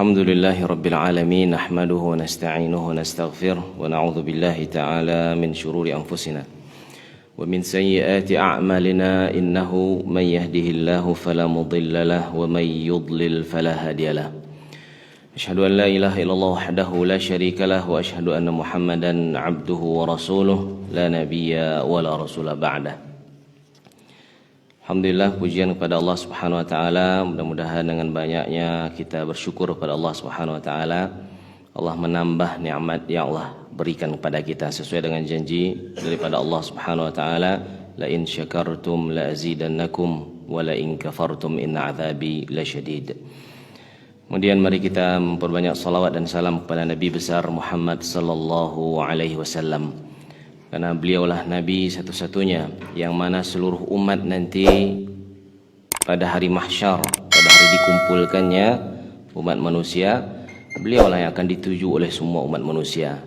الحمد لله رب العالمين نحمده ونستعينه ونستغفره ونعوذ بالله تعالى من شرور أنفسنا ومن سيئات أعمالنا إنه من يهده الله فلا مضل له ومن يضلل فلا هادي له أشهد أن لا إله إلا الله وحده لا شريك له وأشهد أن محمدا عبده ورسوله لا نبي ولا رسول بعده. Alhamdulillah, pujian kepada Allah Subhanahu wa taala. Mudah-mudahan dengan banyaknya kita bersyukur kepada Allah Subhanahu wa taala, Allah menambah nikmat yang Allah berikan kepada kita sesuai dengan janji daripada Allah Subhanahu wa taala, la in syakartum la azidannakum wa la in kafartum inna adzabi lasyadid. Kemudian mari kita memperbanyak salawat dan salam kepada Nabi besar Muhammad sallallahu alaihi wasallam. Karena beliaulah Nabi satu-satunya yang mana seluruh umat nanti pada hari mahsyar, pada hari dikumpulkannya umat manusia, beliaulah yang akan dituju oleh semua umat manusia.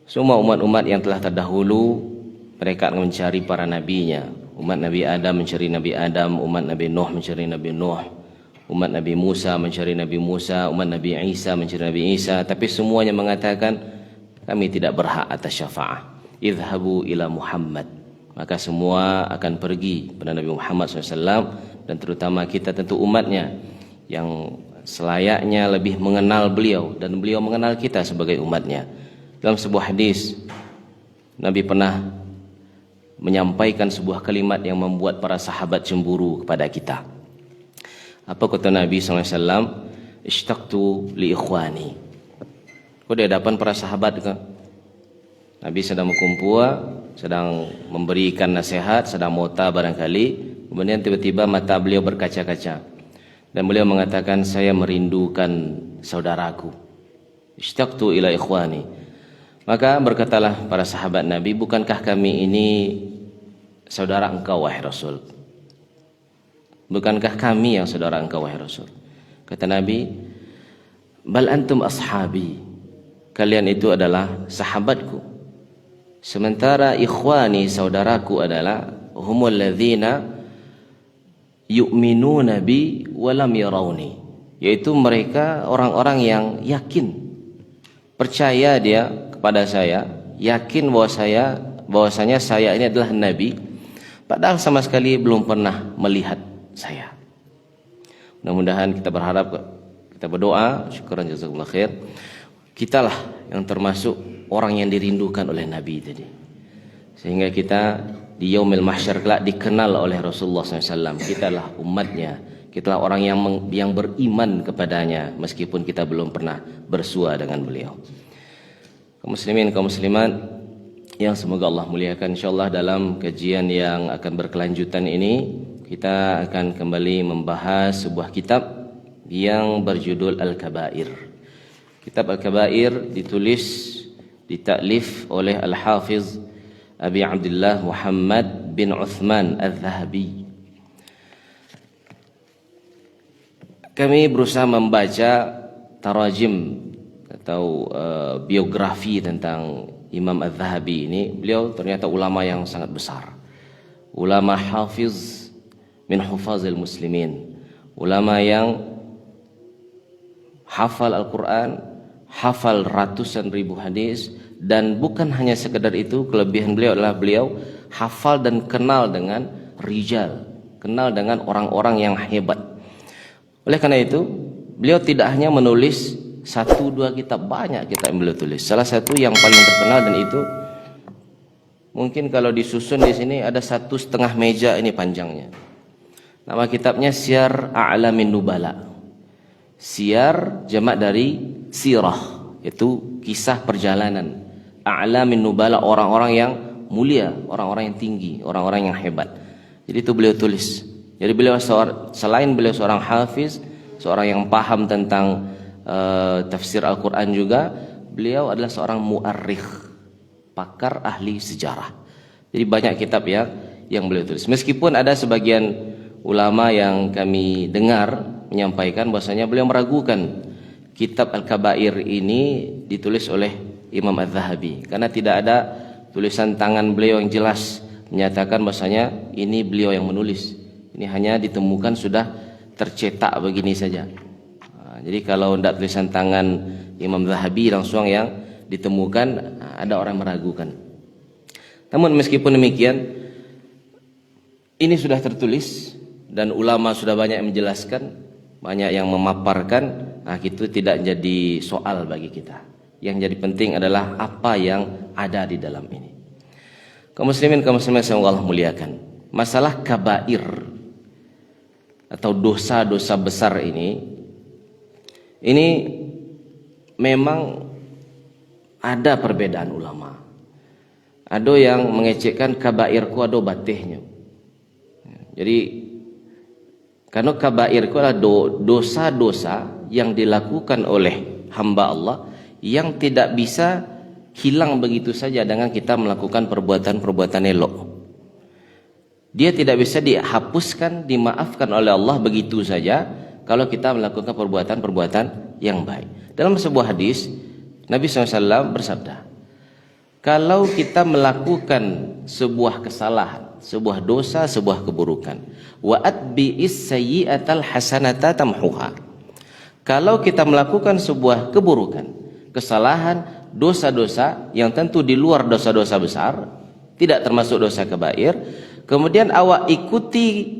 Semua umat-umat yang telah terdahulu, mereka akan mencari para nabinya. Umat Nabi Adam mencari Nabi Adam, umat Nabi Nuh mencari Nabi Nuh, umat Nabi Musa mencari Nabi Musa, umat Nabi Isa mencari Nabi Isa. Tapi semuanya mengatakan kami tidak berhak atas syafaat. Idhabu ila Muhammad. Maka semua akan pergi kepada Nabi Muhammad SAW, dan terutama kita tentu umatnya yang selayaknya lebih mengenal beliau dan beliau mengenal kita sebagai umatnya. Dalam sebuah hadis, Nabi pernah menyampaikan sebuah kalimat yang membuat para sahabat cemburu kepada kita. Apa kata Nabi SAW? Ishtaqtu li ikhwani. Kau di hadapan para sahabat kan? Nabi sedang berkumpul, sedang memberikan nasihat, sedang mota barangkali. Kemudian tiba-tiba mata beliau berkaca-kaca. Dan beliau mengatakan, saya merindukan saudaraku. Ishtaqtu ila ikhwani. Maka berkatalah para sahabat Nabi, bukankah kami ini saudara engkau wahai Rasul? Bukankah kami yang saudara engkau wahai Rasul? Kata Nabi, bal antum ashabi. Kalian itu adalah sahabatku. Sementara ikhwani, saudaraku, adalah humul ladzina yu'minuna bi wa lam yarawni, yaitu mereka orang-orang yang yakin, percaya dia kepada saya, yakin bahwasanya saya ini adalah nabi, padahal sama sekali belum pernah melihat saya. Mudah-mudahan kita berharap, kita berdoa, syukran jazakumullah khair, kitalah yang termasuk orang yang dirindukan oleh Nabi tadi, sehingga kita di yaumil mahsyar kelak dikenal oleh Rasulullah SAW. Kita lah umatnya, kita lah orang yang beriman kepadanya meskipun kita belum pernah bersua dengan beliau. Kaum muslimin, kaum muslimat yang semoga Allah muliakan, insyaallah dalam kajian yang akan berkelanjutan ini kita akan kembali membahas sebuah kitab yang berjudul Al-Kabair. Kitab Al-Kabair ditaklif oleh Al-Hafiz Abi Abdullah Muhammad bin Uthman Al-Zahabi. Kami berusaha membaca tarajim atau biografi tentang Imam Al-Zahabi ini. Beliau ternyata ulama yang sangat besar, ulama hafiz min hufazil muslimin, ulama yang hafal Al-Quran, hafal ratusan ribu hadis, dan bukan hanya sekedar itu, kelebihan beliau adalah beliau hafal dan kenal dengan rijal, kenal dengan orang-orang yang hebat. Oleh karena itu, beliau tidak hanya menulis satu dua kitab, banyak kitab yang beliau tulis. Salah satu yang paling terkenal, dan itu mungkin kalau disusun di sini ada 1,5 meja ini panjangnya. Nama kitabnya Syiar A'lamin Nubala. Syiar jamak dari sirah, yaitu kisah perjalanan. A'lamin Nubala, orang-orang yang mulia, orang-orang yang tinggi, orang-orang yang hebat. Jadi itu beliau tulis. Jadi beliau selain beliau seorang hafiz, seorang yang paham tentang tafsir Al-Quran juga, beliau adalah seorang mu'arrikh, pakar ahli sejarah. Jadi banyak kitab yang beliau tulis. Meskipun ada sebagian ulama yang kami dengar menyampaikan bahwasanya beliau meragukan kitab Al-Kabair ini ditulis oleh Imam Az-Zahabi, karena tidak ada tulisan tangan beliau yang jelas menyatakan bahwasanya ini beliau yang menulis. Ini hanya ditemukan sudah tercetak begini saja. Jadi kalau tidak tulisan tangan Imam Zahabi langsung yang ditemukan, ada orang meragukan. Namun meskipun demikian, ini sudah tertulis dan ulama sudah banyak yang menjelaskan, banyak yang memaparkan. Nah, itu tidak jadi soal bagi kita. Yang jadi penting adalah apa yang ada di dalam ini. Kaum muslimin, kaum muslimat yang Allah muliakan, masalah kabair atau dosa-dosa besar ini memang ada perbedaan ulama. Ada yang mengecekkan kabairku ada batihnya. Jadi karena kabairku adalah dosa-dosa yang dilakukan oleh hamba Allah yang tidak bisa hilang begitu saja dengan kita melakukan perbuatan-perbuatan elok. Dia tidak bisa dihapuskan, dimaafkan oleh Allah begitu saja kalau kita melakukan perbuatan-perbuatan yang baik. Dalam sebuah hadis, Nabi SAW bersabda, kalau kita melakukan sebuah kesalahan, sebuah dosa, sebuah keburukan, wa atbi'is sayyi'atal hasanata tamhuha. Kalau kita melakukan sebuah keburukan, kesalahan, dosa-dosa yang tentu di luar dosa-dosa besar, tidak termasuk dosa kabair, kemudian awak ikuti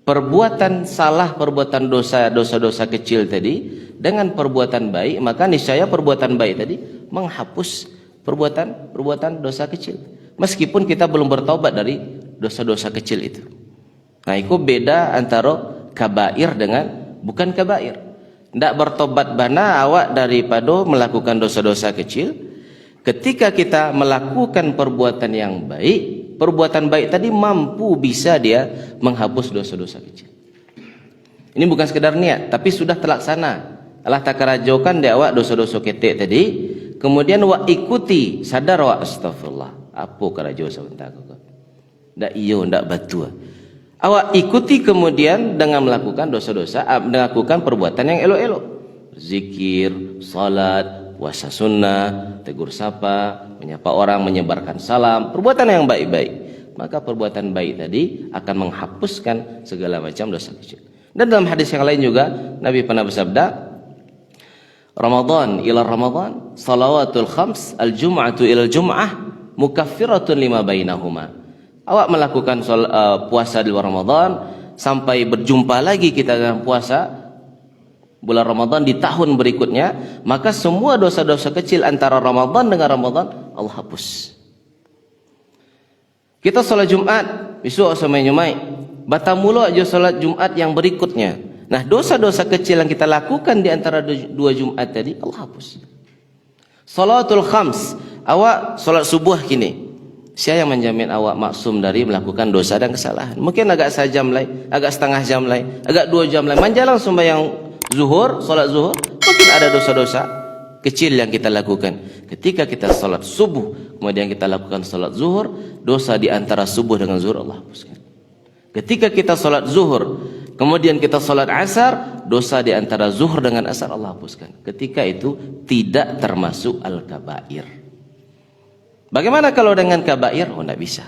perbuatan salah, perbuatan dosa-dosa kecil tadi dengan perbuatan baik, maka niscaya perbuatan baik tadi menghapus perbuatan dosa kecil, meskipun kita belum bertobat dari dosa-dosa kecil itu. Nah, itu beda antara kabair dengan bukan kabair. Tidak bertobat bana awak daripada melakukan dosa-dosa kecil. Ketika kita melakukan perbuatan yang baik, perbuatan baik tadi mampu bisa dia menghapus dosa-dosa kecil. Ini bukan sekedar niat, tapi sudah terlaksana. Allah tak kerajokan dia awak dosa-dosa ketek tadi, kemudian awak ikuti, sadar awak astagfirullah. Apa kerajo sebentar kau? Ndak iyo, ndak batu. Awak ikuti kemudian dengan melakukan dosa-dosa, melakukan perbuatan yang elok-elok, zikir, salat, puasa sunnah, tegur sapa, menyapa orang, menyebarkan salam, perbuatan yang baik-baik. Maka perbuatan baik tadi akan menghapuskan segala macam dosa kecil. Dan dalam hadis yang lain juga Nabi pernah bersabda, Ramadan ila Ramadan, salawatul khams, al-jum'atu ila al-jum'ah, mukaffiratun lima bainahuma. Awak melakukan puasa di luar Ramadan sampai berjumpa lagi kita dalam puasa bulan Ramadan di tahun berikutnya, maka semua dosa-dosa kecil antara Ramadan dengan Ramadan Allah hapus. Kita sholat Jumat, besok sama nyumai, batal mula aja sholat Jumat yang berikutnya. Nah, dosa-dosa kecil yang kita lakukan di antara dua Jumat tadi Allah hapus. Salatul khams, awak sholat subuh kini, siapa yang menjamin awak maksum dari melakukan dosa dan kesalahan? Mungkin agak sejam lain, agak setengah jam lain, agak 2 jam lain, menjelang sembahyang zuhur, solat zuhur, mungkin ada dosa-dosa kecil yang kita lakukan. Ketika kita solat subuh, kemudian kita lakukan solat zuhur, dosa di antara subuh dengan zuhur Allah hapuskan. Ketika kita solat zuhur, kemudian kita solat asar, dosa di antara zuhur dengan asar Allah hapuskan. Ketika itu tidak termasuk al-kabair. Bagaimana kalau dengan kabair? Oh, tidak bisa.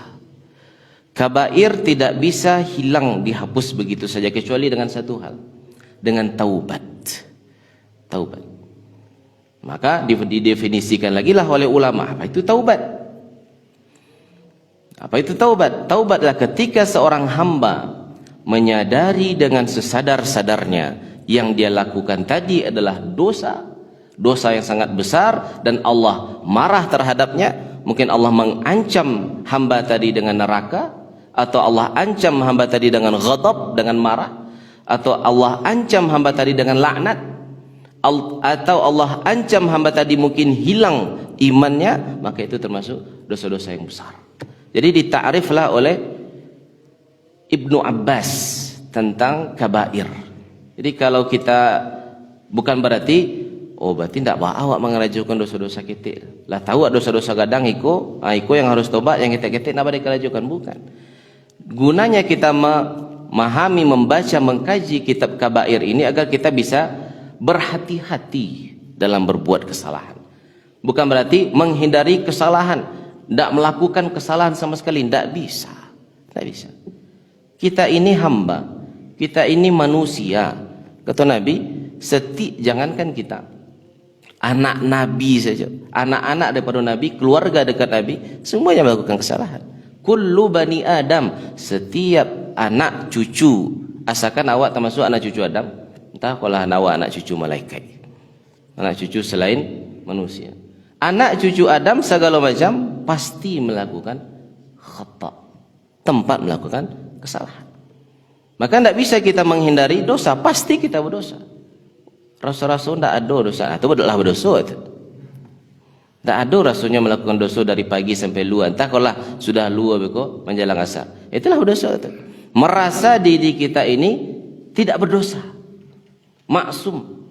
Kabair tidak bisa hilang, dihapus begitu saja, kecuali dengan satu hal, dengan taubat. Taubat. Maka didefinisikan lagi lah oleh ulama, apa itu taubat? Apa itu taubat? Taubatlah ketika seorang hamba menyadari dengan sesadar-sadarnya yang dia lakukan tadi adalah dosa, dosa yang sangat besar, dan Allah marah terhadapnya. Mungkin Allah mengancam hamba tadi dengan neraka, atau Allah ancam hamba tadi dengan ghadab, dengan marah, atau Allah ancam hamba tadi dengan laknat, atau Allah ancam hamba tadi mungkin hilang imannya, maka itu termasuk dosa-dosa yang besar. Jadi ditakriflah oleh Ibnu Abbas tentang kabair. Jadi kalau kita, bukan berarti berarti tidak awak mengerajukan dosa-dosa kita. Lah tahu dosa-dosa gadang iko yang harus tobat, yang kita nak dikerajukan, bukan. Gunanya kita memahami, membaca, mengkaji kitab kabair ini agar kita bisa berhati-hati dalam berbuat kesalahan. Bukan berarti menghindari kesalahan, tidak melakukan kesalahan sama sekali, tidak bisa. Tidak bisa. Kita ini hamba, kita ini manusia. Kata Nabi, jangankan kita, anak Nabi saja, anak-anak daripada Nabi, keluarga dekat Nabi, semuanya melakukan kesalahan. Kullu bani Adam, setiap anak cucu, asalkan awak termasuk anak cucu Adam, entah kalau awak anak cucu malaikat, anak cucu selain manusia, anak cucu Adam segala macam pasti melakukan khata, tempat melakukan kesalahan. Maka tidak bisa kita menghindari dosa, pasti kita berdosa. Rasul-rasul tidak ada dosa, itu adalah berdosa itu. Tak ada rasulnya melakukan dosa dari pagi sampai luar. Entah kalau sudah luar beko menjelang asar. Itulah berdosa itu. Merasa diri kita ini tidak berdosa, maksum.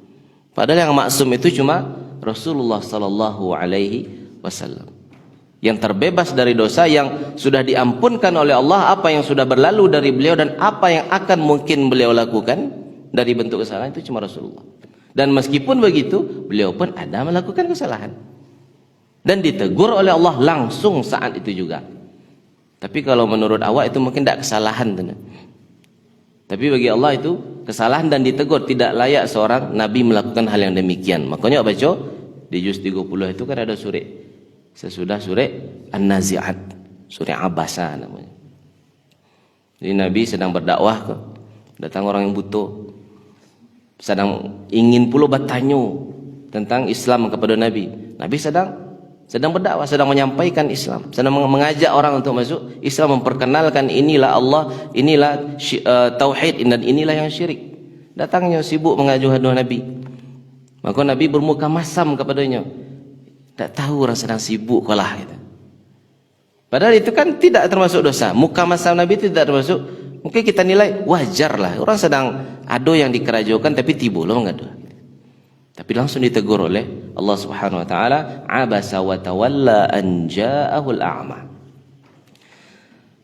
Padahal yang maksum itu cuma Rasulullah sallallahu alaihi wasallam. Yang terbebas dari dosa, yang sudah diampunkan oleh Allah apa yang sudah berlalu dari beliau dan apa yang akan mungkin beliau lakukan dari bentuk kesalahan itu cuma Rasulullah. Dan meskipun begitu, beliau pun ada melakukan kesalahan. Dan ditegur oleh Allah langsung saat itu juga. Tapi kalau menurut awak itu mungkin tidak kesalahan. Tapi bagi Allah itu kesalahan dan ditegur. Tidak layak seorang Nabi melakukan hal yang demikian. Makanya baca di juz 30 itu kan ada surah sesudah surah An-Nazi'at, surah Abasa namanya. Jadi Nabi sedang berdakwah ke, datang orang yang butuh, sedang ingin pula bertanya tentang Islam kepada Nabi. Nabi sedang berdakwah, sedang menyampaikan Islam, sedang mengajak orang untuk masuk Islam, memperkenalkan inilah Allah, inilah tauhid dan inilah yang syirik. Datangnya sibuk mengaju Nabi. Maka Nabi bermuka masam kepadanya. Tak tahu orang sedang sibuk kalah gitu. Padahal itu kan tidak termasuk dosa. Muka masam Nabi itu tidak termasuk. Mungkin kita nilai wajar lah. Orang sedang ada yang dikerajokan tapi tiba lah mengadu. Tapi langsung ditegur oleh Allah Subhanahu wa taala, abasa wa tawalla an ja'ahul a'ma.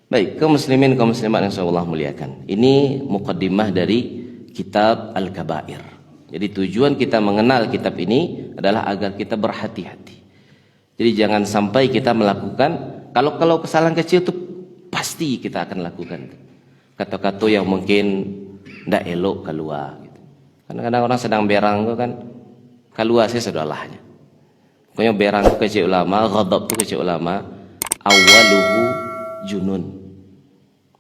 Baik, kaum muslimin kaum muslimat yang Allah muliakan. Ini muqaddimah dari kitab Al-Kabair. Jadi tujuan kita mengenal kitab ini adalah agar kita berhati-hati. Jadi jangan sampai kita melakukan kalau kesalahan kecil itu pasti kita akan lakukan. Kata-kata yang mungkin tidak elok keluar gitu. Kadang-kadang orang sedang berang itu kan keluar sih sudahlah. Pokoknya berang itu kecil ulama, ghadab itu kecil ulama, awaluhu junun.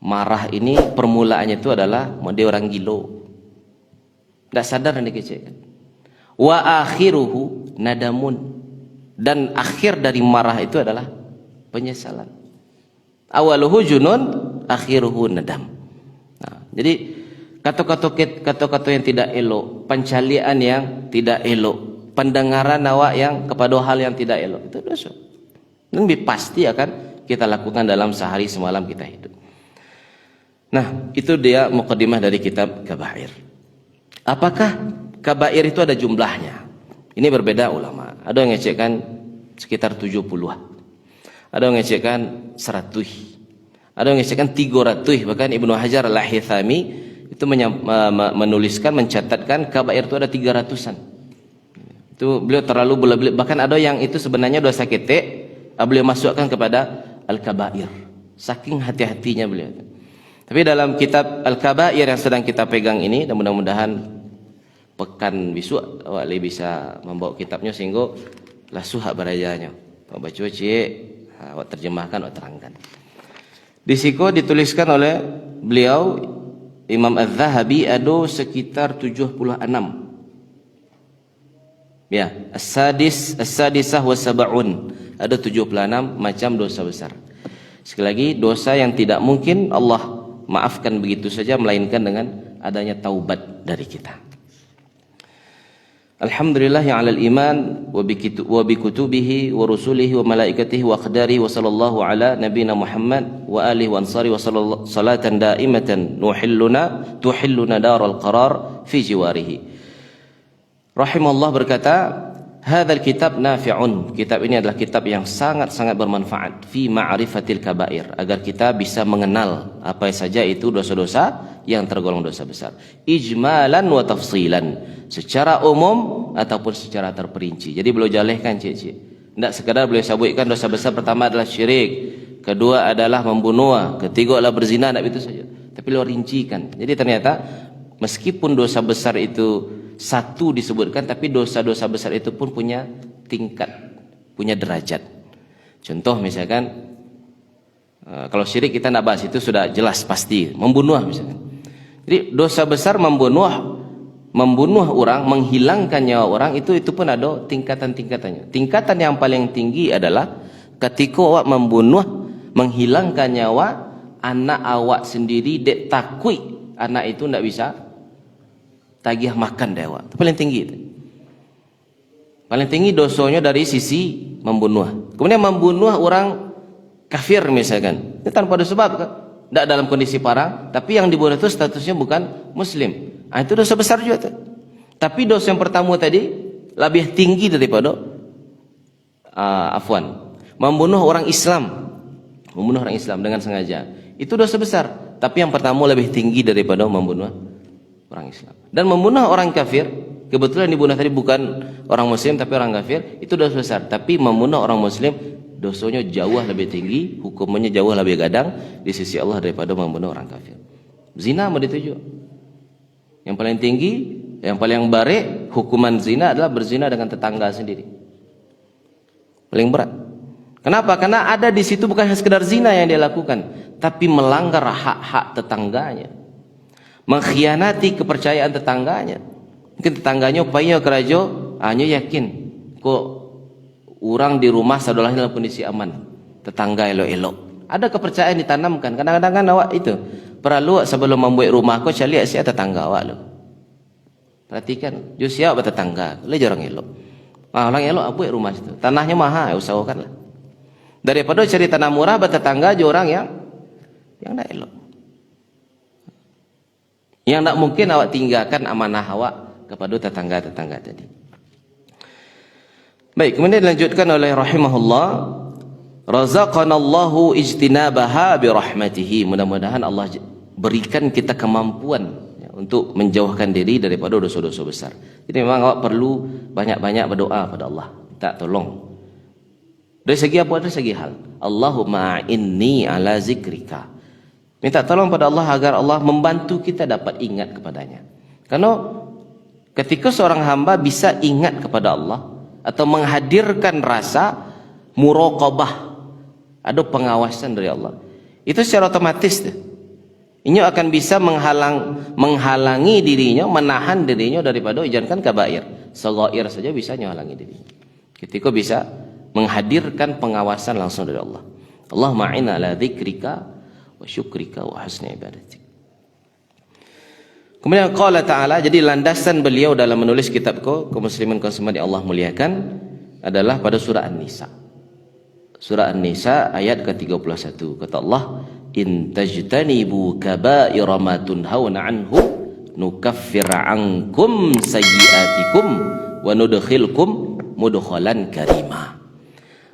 Marah ini permulaannya itu adalah dia orang gilo. Tidak sadar dan dikecilkan. Wa akhiruhu nadamun. Dan akhir dari marah itu adalah penyesalan. Awaluhu junun, akhiruhu nadam. Nah, jadi kata-kata yang tidak elok, pencalian yang tidak elok, pendengaran awak yang kepada hal yang tidak elok, itu dosa. Dan pasti akan kita lakukan dalam sehari semalam kita hidup. Nah, itu dia muqaddimah dari kitab Kabair. Apakah kabair itu ada jumlahnya? Ini berbeda ulama. Ada yang ngecekkan sekitar 70-an. Ada yang ngecekkan 100. Ada yang ngecekkan 300. Bahkan Ibnu Hajar Al-Haythami itu menuliskan, mencatatkan kabair itu ada 300-an. Itu beliau terlalu bola-balik. Bahkan ada yang itu sebenarnya dosa ketek, beliau masukkan kepada Al-Kabair. Saking hati-hatinya beliau. Tapi dalam kitab Al-Kabair yang sedang kita pegang ini, dan mudah-mudahan pekan besok awak bisa membawa kitabnya sehingga lasuh hak berajanya. Awak baca cik, awak terjemahkan, awak terangkan. Di situ dituliskan oleh beliau Imam Az-Zahabi ada sekitar 76. Ya, as-sadisah wa sab'un. Ada 76 macam dosa besar. Sekali lagi, dosa yang tidak mungkin Allah maafkan begitu saja melainkan dengan adanya taubat dari kita. Alhamdulillah yang alal iman wa bi kutubihi wa rusulihi wa malaikatihi wa qadarihi wa sallallahu ala nabiyina Muhammad wa alihi wa ansari wa salatan daimatan tuhilluna daral qarar fi jiwarihi. Rahimallah berkata, hadzal kitab nafi'un. Kitab ini adalah kitab yang sangat-sangat bermanfaat fi ma'rifatil kabair, agar kita bisa mengenal apa saja itu dosa-dosa yang tergolong dosa besar. Ijmalan wa tafsilan, secara umum ataupun secara terperinci. Jadi beliau jalehkan cik-cik. Tidak sekadar beliau sebutkan dosa besar pertama adalah syirik, kedua adalah membunuh, ketiga adalah berzina, tidak itu saja. Tapi beliau rincikan. Jadi ternyata meskipun dosa besar itu satu disebutkan, tapi dosa-dosa besar itu pun punya tingkat, punya derajat. Contoh misalkan kalau syirik kita tidak bahas, itu sudah jelas pasti membunuh misalkan. Jadi dosa besar membunuh orang, menghilangkan nyawa orang, itu pun ada tingkatan-tingkatannya. Tingkatan yang paling tinggi adalah ketika awak menghilangkan nyawa anak awak sendiri, dek takui anak itu tidak bisa tagih makan dari awak. Itu paling tinggi itu. Paling tinggi dosanya dari sisi membunuh. Kemudian membunuh orang kafir misalkan, itu tanpa ada sebab kan? Tidak dalam kondisi parah, tapi yang dibunuh itu statusnya bukan muslim. Itu dosa besar juga tuh. Tapi dosa yang pertama tadi lebih tinggi daripada membunuh orang Islam. Membunuh orang Islam dengan sengaja, itu dosa besar. Tapi yang pertama lebih tinggi daripada membunuh orang Islam. Dan membunuh orang kafir, kebetulan dibunuh tadi bukan orang muslim tapi orang kafir, itu dosa besar. Tapi membunuh orang muslim, dosanya jauh lebih tinggi, hukumannya jauh lebih gadang di sisi Allah daripada membunuh orang kafir. Zina mau dituju. Yang paling tinggi, yang paling baik hukuman zina adalah berzina dengan tetangga sendiri. Paling berat. Kenapa? Karena ada di situ bukan hanya sekedar zina yang dia lakukan, tapi melanggar hak-hak tetangganya, mengkhianati kepercayaan tetangganya. Mungkin tetangganya upaya kerja, hanya yakin kok orang di rumah saudaranya dalam kondisi aman, tetangga elok-elok. Ada kepercayaan ditanamkan. Kadang-kadang kan awak itu perlu sebelum membuat rumah kau cari siapa tetangga awak lo. Perhatikan, jus siapa tetangga, le jarang elok. Orang elok buat rumah situ. Tanahnya mahal, usahakanlah. Daripada cari tanah murah bertetangga je orang yang tak elok. Yang tak mungkin awak tinggalkan amanah awak kepada tetangga-tetangga tadi. Baik, kemudian dilanjutkan oleh rahimahullah, razaqanallahu ijtinabaha birahmatihi. Mudah-mudahan Allah berikan kita kemampuan untuk menjauhkan diri daripada dosa-dosa besar. Jadi memang awak perlu banyak-banyak berdoa pada Allah, minta tolong. Dari segi apa? Dari segi hal. Allahumma inni ala zikrika. Minta tolong pada Allah agar Allah membantu kita dapat ingat kepadanya. Karena ketika seorang hamba bisa ingat kepada Allah atau menghadirkan rasa muraqabah, ada pengawasan dari Allah, itu secara otomatis ini akan bisa menghalangi dirinya, menahan dirinya daripada jangankan kabair, shaghair saja bisa menghalangi dirinya. Ketika bisa menghadirkan pengawasan langsung dari Allah. Allahumma a'inna ala dzikrika wa syukrika wa husni ibadatik. Kemudian qala ta'ala, jadi landasan beliau dalam menulis kitab kaum muslimin kaum muslimat yang Allah muliakan adalah pada surah An-Nisa. Surah An-Nisa ayat ke-31. Kata Allah, in tajtanibu kaba'ira ma tunhauna anhu nukaffir ankum sayyi'atikum wa nudkhilkum mudkhalan karima.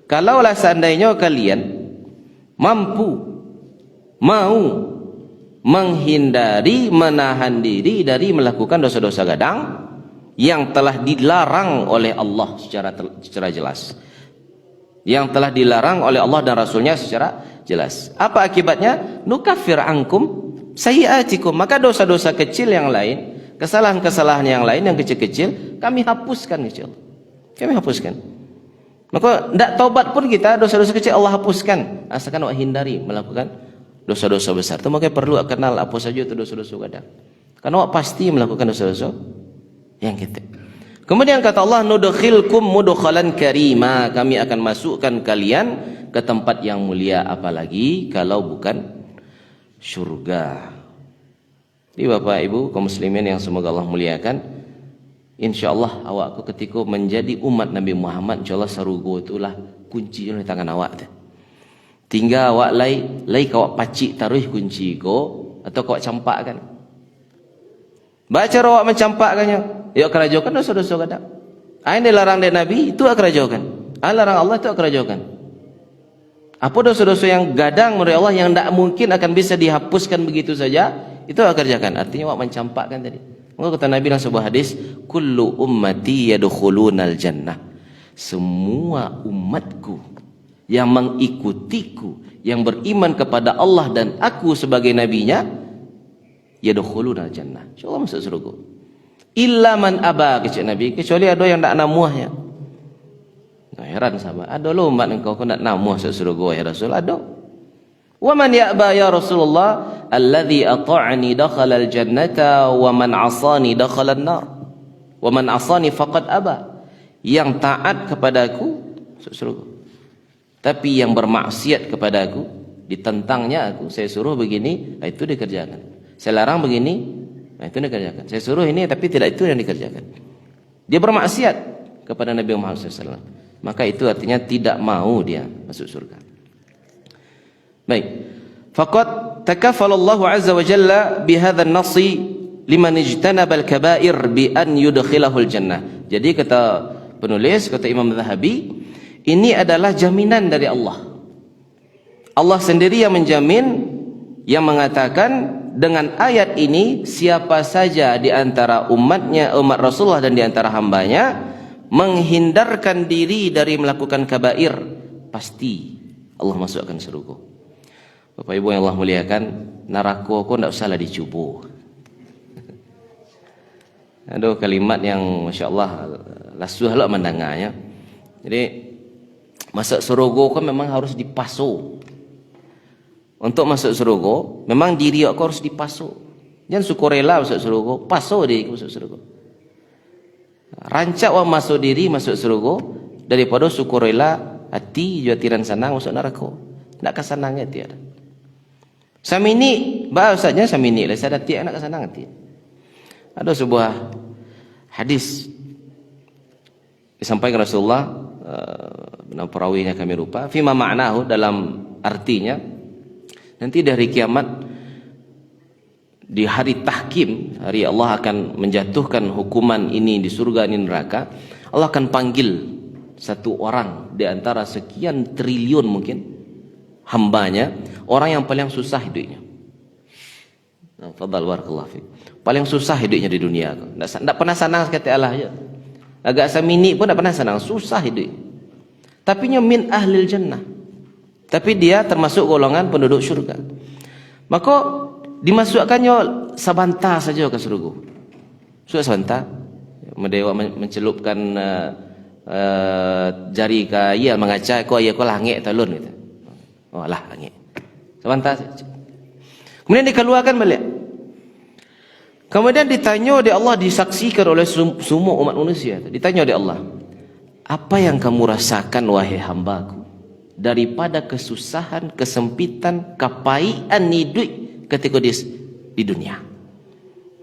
Kalaulah seandainya kalian mau menghindari, menahan diri dari melakukan dosa-dosa gadang yang telah dilarang oleh Allah secara jelas, yang telah dilarang oleh Allah dan Rasulnya secara jelas. Apa akibatnya? Nukaffir ankum sayyi'atikum. Maka dosa-dosa kecil yang lain, kesalahan-kesalahan yang lain yang kecil-kecil, kami hapuskan insyaallah. Kami hapuskan. Maka tidak taubat pun kita, dosa-dosa kecil Allah hapuskan. Asalkan awak hindari melakukan dosa-dosa besar. Itu makanya perlu kenal apa saja itu dosa-dosa gadang. Karena awak pasti melakukan dosa-dosa yang kita. Kemudian kata Allah, nudkhilkum mudkhalan karima. Kami akan masukkan kalian ke tempat yang mulia, apalagi kalau bukan syurga. Jadi Bapak Ibu kaum muslimin yang semoga Allah muliakan, insyaallah awakku ketika menjadi umat Nabi Muhammad, insyaallah sarugo itulah kunci di tangan awak. Tinggal awak lai kau pacik taruh kunci ko atau kau campakkan. Baca awak mencampakkannya, ya kerajokan dosa-dosa gadang. Ini larang dari Nabi, itu kerajokan. Larang Allah itu kerajokan. Apa dosa-dosa yang gadang menurut Allah yang tidak mungkin akan bisa dihapuskan begitu saja, itu kerjakan. Artinya awak mencampakkan tadi. Maka kata Nabi dalam sebuah hadis, kullu ummati yadkhulunal jannah. Semua umatku yang mengikutiku, yang beriman kepada Allah dan aku sebagai nabinya, yadkhulunal jannah, insyaallah masuk surga. illa man aba, kata Nabi, kecuali ada yang tak namuahnya. Nah, heran sahabat, ada lo umat engkau nak namuah masuk surga ya Rasul? Ada. Wa man ya'ba ya Rasulullah? Alladhi ata'ani dakhala al-jannata wa man 'asani dakhala an-nar. Wa man 'asani faqad aba. Yang taat kepadaku masuk surga. Tapi yang bermaksiat kepadaku, ditentangnya aku, saya suruh begini, itu dikerjakan. Saya larang begini, itu dikerjakan. Saya suruh ini tapi tidak itu yang dikerjakan. Dia bermaksiat kepada Nabi Muhammad SAW. Maka itu artinya tidak mau dia masuk surga. Baik. Faqad takafala Allah azza wa jalla bihadha an-nasi liman ijtanaba al-kaba'ir bi an yudkhilahu al-jannah. Jadi kata penulis, kata Imam Zahabi, ini adalah jaminan dari Allah. Allah sendiri yang menjamin, yang mengatakan dengan ayat ini siapa saja di antara umatnya, umat Rasulullah dan di antara hambanya menghindarkan diri dari melakukan kabair, pasti Allah masukkan surga. Bapak Ibu yang Allah muliakan, neraka kok tidak usahlah dicuba. Ada kalimat yang Masya Allah lasuh lah mendengarnya. Jadi masuk surga kan memang harus dipasu. Untuk masuk surga memang diri aku harus dipasu. Jangan sukarela masuk surga, pasu diri masuk surga. Rancak awak masuk diri masuk surga daripada sukarela hati juga tiran sanang masuk neraka. Nak kesanangnya tiada. Samini bahasanya samini lah sada tiada nak kesanang hati. Ada sebuah hadis disampaikan Rasulullah, perawinya kami lupa, fima ma'nahu, dalam artinya nanti dari kiamat di hari tahkim, hari Allah akan menjatuhkan hukuman ini di surga ini neraka, Allah akan panggil satu orang di antara sekian triliun mungkin hambanya, orang yang paling susah hidupnya. Nah, fadhal barakallahu fiik. Paling susah hidupnya di dunia. Tak pernah senang sekali Allah je. Agak semini pun tak pernah senang, susah hidup. Tapi min ahlil jannah. Tapi dia termasuk golongan penduduk syurga. Maka dimasukkannya sebentar saja ke surga. Sudah sebentar. Mendewa mencelupkan jari ke ia mengaca ko ia ko langit talun gitu. Oh lah langit. Sebentar saja. Kemudian dikeluarkan balik. Kemudian ditanya oleh Allah, disaksikan oleh semua umat manusia. Ditanya oleh Allah, apa yang kamu rasakan wahai hambaku daripada kesusahan, kesempitan, kepaian hidup ketika di dunia?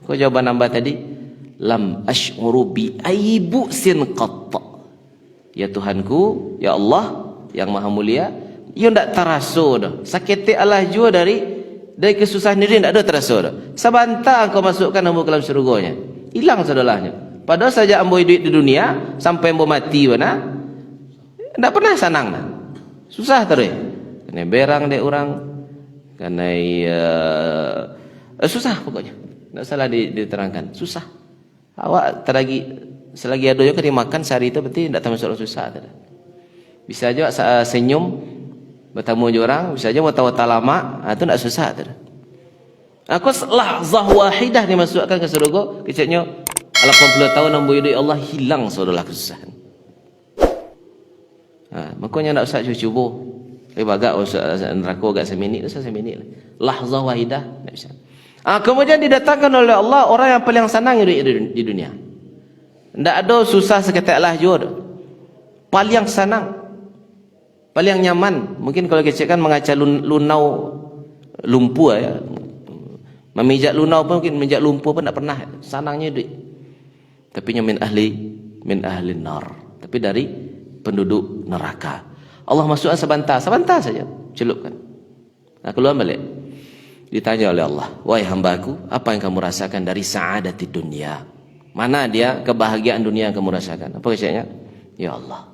Kau jawaban hamba tadi, lam ash'uru bi aibu sin qatta. Ya Tuhanku, ya Allah yang maha mulia, ia tidak terasa dah. Sakit Allah juga dari kesusahan diri tidak ada terasa dah. Sebentar kau masukkan hamba ke dalam surganya, hilang saudaranya. Padahal saja ambo hidup di dunia sampai ambo mati mana, tidak pernah senang dah. Susah terus. Kena berang dek orang, kena susah pokoknya. Tidak salah diterangkan, susah. Awak selagi ada yang kena makan sehari itu berarti tidak termasuk susah. Bisa aja senyum bertemu orang, bisa aja wata-wata lama, itu tidak susah. Aku lahzah wahidah dimasukkan ke surga, kecilnya 80 tahun nambu hidup Allah hilang saudara kesusahan. Makanya tidak usah cuba. Bagak neraka agak seminit, usah seminit. Lahzah wahidah tidak bisa. Kemudian didatangkan oleh Allah orang yang paling senang hidup di dunia. Tidak ada susah seketika Allah juga. Paling senang, paling nyaman. Mungkin kalau kita kan mengaca lunau lumpur ya. Memijak lunau pun mungkin memijak lumpur pun tak pernah. Senangnya hidup. Tapi min ahli nar. Tapi dari penduduk neraka. Allah masukkan sebentar saja, celupkan. Keluar balik. Ditanya oleh Allah, wahai hambaku, apa yang kamu rasakan dari sa'adati dunia? Mana dia kebahagiaan dunia yang kamu rasakan? Apa kisahnya? Ya Allah,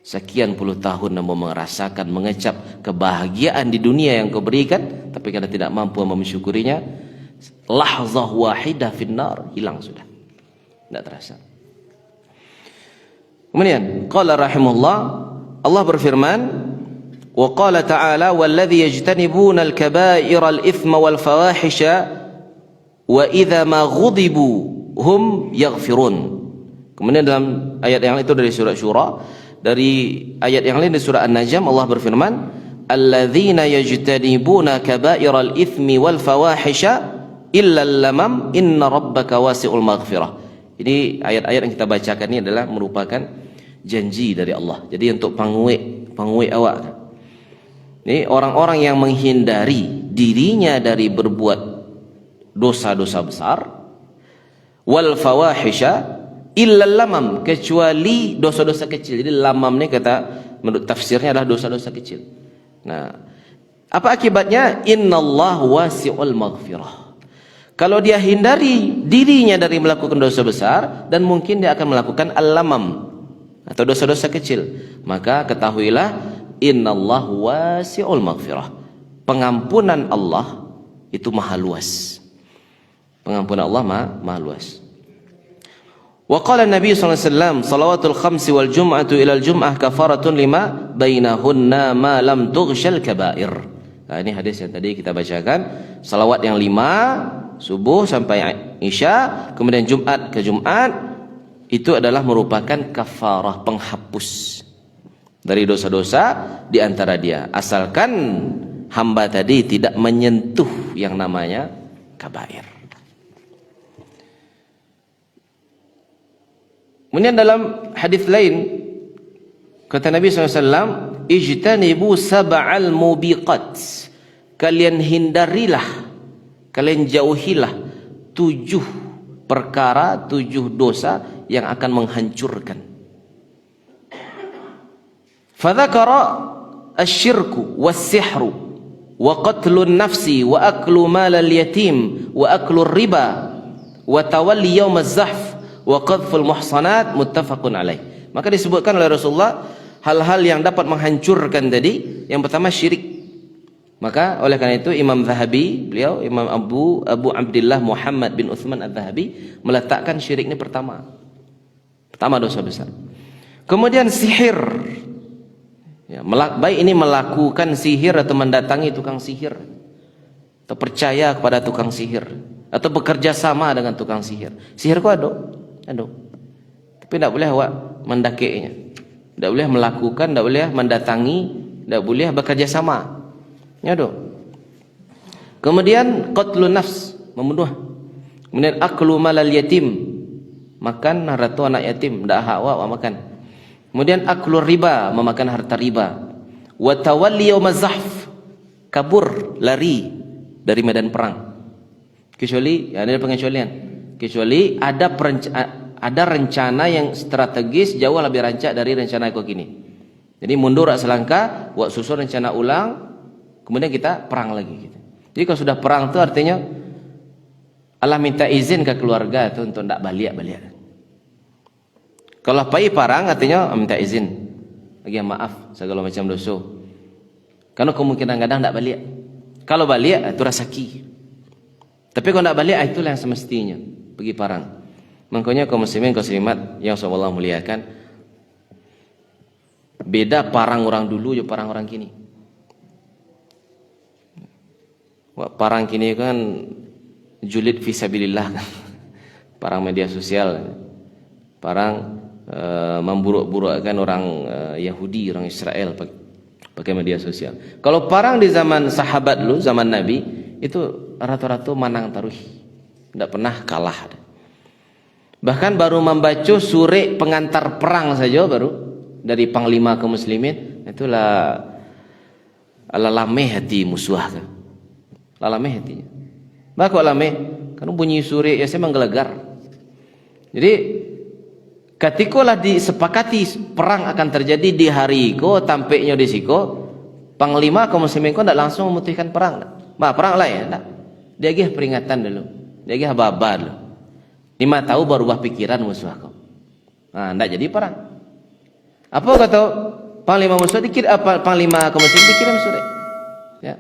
sekian puluh tahun kamu merasakan, mengecap kebahagiaan di dunia yang kau berikan, tapi karena tidak mampu mensyukurinya, lahzah wahidah finnar, hilang sudah. Tidak terasa. Kemudian qala rahimahullah, Allah berfirman, wa qala ta'ala walladzi yajtanibuna al-kaba'ira al-ithma wal fawahisha wa idza ma ghadibu hum yaghfirun. Kemudian dalam ayat yang lain itu dari surat Syura, dari ayat yang lain di surah An-Najm Allah berfirman, alladzina yajtanibuna kaba'iral itsmi wal fawahisha illa lamam inna rabbaka wasi'ul maghfirah. Ini ayat-ayat yang kita bacakan ini adalah merupakan janji dari Allah. Jadi untuk pangwek awak. Ini orang-orang yang menghindari dirinya dari berbuat dosa-dosa besar, wal fawahisha illa lamam, kecuali dosa-dosa kecil. Jadi lamam ni kata menurut tafsirnya adalah dosa-dosa kecil. Nah, apa akibatnya? Innallahu wasi'ul maghfirah. Kalau dia hindari dirinya dari melakukan dosa besar, dan mungkin dia akan melakukan al-lamam atau dosa-dosa kecil, maka ketahuilah innallahu wasi'ul maghfirah. Pengampunan Allah itu maha luas. Pengampunan Allah maha luas. Wa qala Nabi sallallahu alaihi wasallam, salawatul khamsi wal jum'atu ila al jum'ah kafaratun lima bainahunna ma lam tughshal kaba'ir. Nah, ini hadis yang tadi kita bacakan. Salawat yang 5 subuh sampai isya, kemudian Jumat ke Jumat, itu adalah merupakan kafarah, penghapus dari dosa-dosa di antara dia, asalkan hamba tadi tidak menyentuh yang namanya kabair. Kemudian dalam hadis lain kata Nabi SAW, ijtanibu sab'al mubiqat, kalian hindarilah, kalian jauhilah 7 perkara, 7 dosa yang akan menghancurkan. Fadzakara asyirku was-sihru wa qatlun nafsi wa aklu malal yatim wa aklu riba wa tawalli yaumaz zahf wa qadful muhsanat, muttafaqun alaih. Maka disebutkan oleh Rasulullah hal-hal yang dapat menghancurkan tadi. Yang pertama syirik. Maka oleh karena itu Imam Zahabi, beliau Imam Abu Abdullah Muhammad bin Utsman Al-Zahabi meletakkan syirik ini pertama dosa besar. Kemudian sihir. Ya, baik ini melakukan sihir atau mendatangi tukang sihir, atau percaya kepada tukang sihir, atau bekerja sama dengan tukang sihir. Sihir kok ada, tapi tidak boleh awak mendakiknya, tidak boleh melakukan, tidak boleh mendatangi, tidak boleh bekerja sama. Ya do. Kemudian qatlun nafs, membunuh. Kemudian aklu malal yatim, makan harta anak yatim, tidak hak awak makan. Kemudian aklu riba, memakan harta riba. Wa tawalli yaumaz zahf, kabur, lari dari medan perang. Kecuali ada pengecualian, kecuali ada rencana yang strategis jauh lebih rancak dari rencana kau kini. Jadi mundur selangkah, buat susun rencana ulang, kemudian kita perang lagi gitu. Jadi kalau sudah perang itu artinya Allah minta izin ke keluarga itu untuk tidak balik. Kalau pai perang artinya minta izin, bagi maaf segala macam dosa. Karena kemungkinan kadang tidak balik. Kalau balik itu rasaki. Tapi kalau tidak balik, itulah yang semestinya pergi perang. Makanya kaum muslimin, kaum muslimat yang Allah muliakan, beda perang orang dulu dengan perang orang kini. Perang kini kan julid fisabilillah, perang media sosial, perang memburuk-burukkan orang Yahudi, orang Israel pakai media sosial. Kalau perang di zaman sahabat dulu, zaman Nabi, itu rata-rata menang taruh, tidak pernah kalah. Bahkan baru membaca surah pengantar perang saja baru dari panglima kaum muslimin, itulah lalame hati musuh kan. Lalame hatinya. Maka lalame kan bunyi surah ya saya menggelegar. Jadi ketika disepakati perang akan terjadi di hari ko, tampaknya di siko, panglima kaum muslimin ko tidak langsung memutihkan perang. Perang lah ya, enggak. Dia gih peringatan dulu, dia gih babar dulu. 5 tahun baru berubah pikiran musuh kau. Nah, enggak jadi perang. Apa kata panglima musuh dikir apa panglima kaum muslimin dikirim surat. Ya.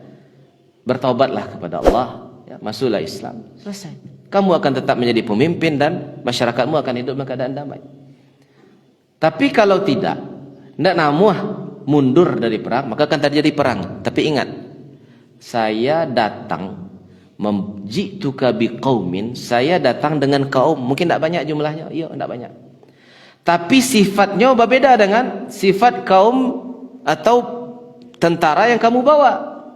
Bertaubatlah kepada Allah, ya, masuklah Islam. Selesai. Kamu akan tetap menjadi pemimpin dan masyarakatmu akan hidup dalam keadaan damai. Tapi kalau tidak namuh mundur dari perang, maka akan terjadi perang. Tapi ingat, saya datang Ji'tuka biqaumin, saya datang dengan kaum, mungkin tidak banyak jumlahnya, iya tidak banyak. Tapi sifatnya berbeda dengan sifat kaum atau tentara yang kamu bawa.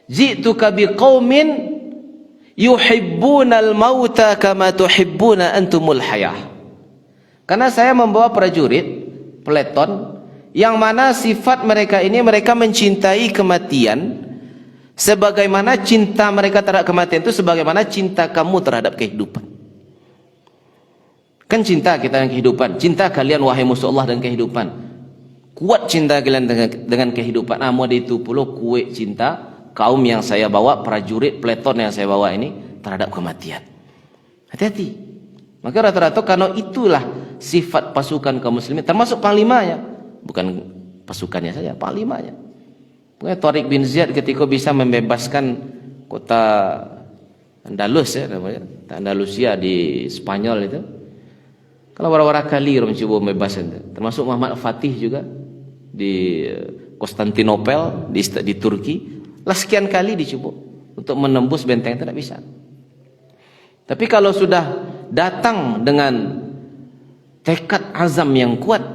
Ji'tuka biqaumin yuhibbunal mauta kama tuhibbuna antumul hayah. Karena saya membawa prajurit, peleton, yang mana sifat mereka ini, mereka mencintai kematian sebagaimana cinta mereka terhadap kematian itu sebagaimana cinta kamu terhadap kehidupan. Kan cinta kita dengan kehidupan, cinta kalian wahai musuh Allah dan kehidupan. Kuat cinta kalian dengan kehidupan. Mau itu pula kuat cinta kaum yang saya bawa, prajurit, peleton yang saya bawa ini terhadap kematian. Hati-hati. Maka rata-rata karena itulah sifat pasukan kaum muslimin, termasuk panglimanya, bukan pasukannya saja, panglimanya. Tariq bin Ziyad ketika bisa membebaskan kota Andalus ya namanya, Andalusia di Spanyol itu. Kalau beberapa kali orang mencoba membebaskan itu. Termasuk Muhammad Fatih juga di Konstantinopel di Turki. Lah sekian kali dicoba untuk menembus benteng itu tidak bisa. Tapi kalau sudah datang dengan tekad azam yang kuat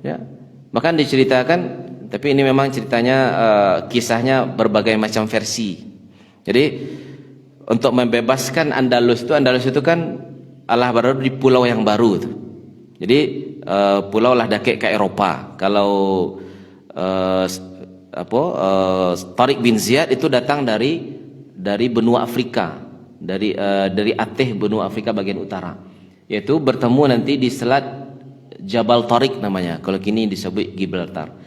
ya, bahkan diceritakan. Tapi ini memang ceritanya, kisahnya berbagai macam versi. Jadi untuk membebaskan Andalus itu kan Allah baru di pulau yang baru itu. Jadi pulau lah dakek ke Eropa. Kalau Tariq bin Ziyad itu datang dari benua Afrika, dari Aceh, benua Afrika bagian utara. Yaitu bertemu nanti di Selat Jabal Tariq namanya. Kalau kini disebut Gibraltar.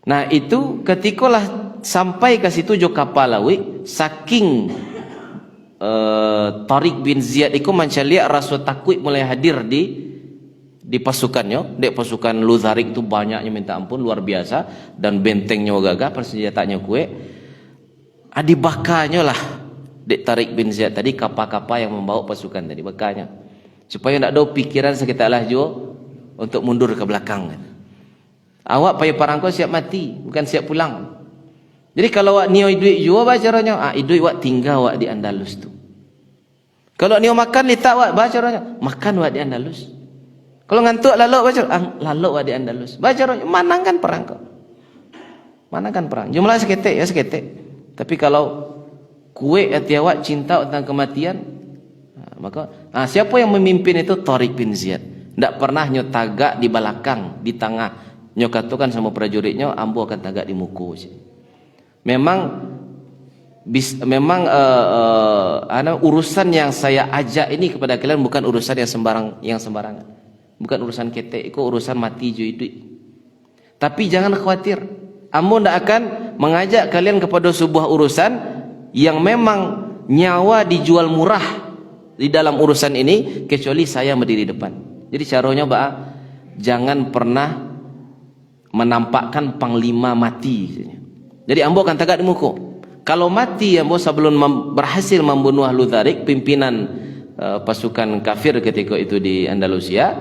Nah itu ketikalah sampai ke situ jo kapal lawi, saking Tariq bin Ziyad itu mencari rasa takut mulai hadir di pasukannya. Dek pasukan Luzarik itu banyaknya minta ampun luar biasa, dan bentengnya gagah, persenjatanya kue. Adibakanya lah Dek Tariq bin Ziyad tadi kapal-kapal yang membawa pasukan tadi, bakanya supaya tidak ada pikiran sekitar lah jo untuk mundur ke belakang. Awak payah parangko siap mati, bukan siap pulang. Jadi kalau awak nio duit jua bacaranya, duit awak tinggal awak di Andalus tu. Kalau nio makan letak awak bacaranya, makan awak di Andalus. Kalau ngantuk lalu bacar, lalu awak di Andalus. Bacaranya manangkan perangko. Manangkan perang. Jumlah seketik ya seketik. Tapi kalau kue hati awak cinta tentang kematian, maka siapa yang memimpin itu? Tariq bin Ziyad. Tidak pernah nyo tagak di belakang, di tengah. Nyokatukan sama prajuritnya, ambo akan tagak di muka. Memang urusan yang saya ajak ini kepada kalian bukan urusan yang sembarangan, bukan urusan ketek, itu urusan mati hidup. Tapi jangan khawatir, ambo tidak akan mengajak kalian kepada sebuah urusan yang memang nyawa dijual murah di dalam urusan ini, kecuali saya berdiri depan. Jadi caranya jangan pernah menampakkan panglima mati. Jadi ambo akan tagak di muka. Kalau mati ambo sebelum berhasil membunuh Luzarik, pimpinan pasukan kafir ketika itu di Andalusia,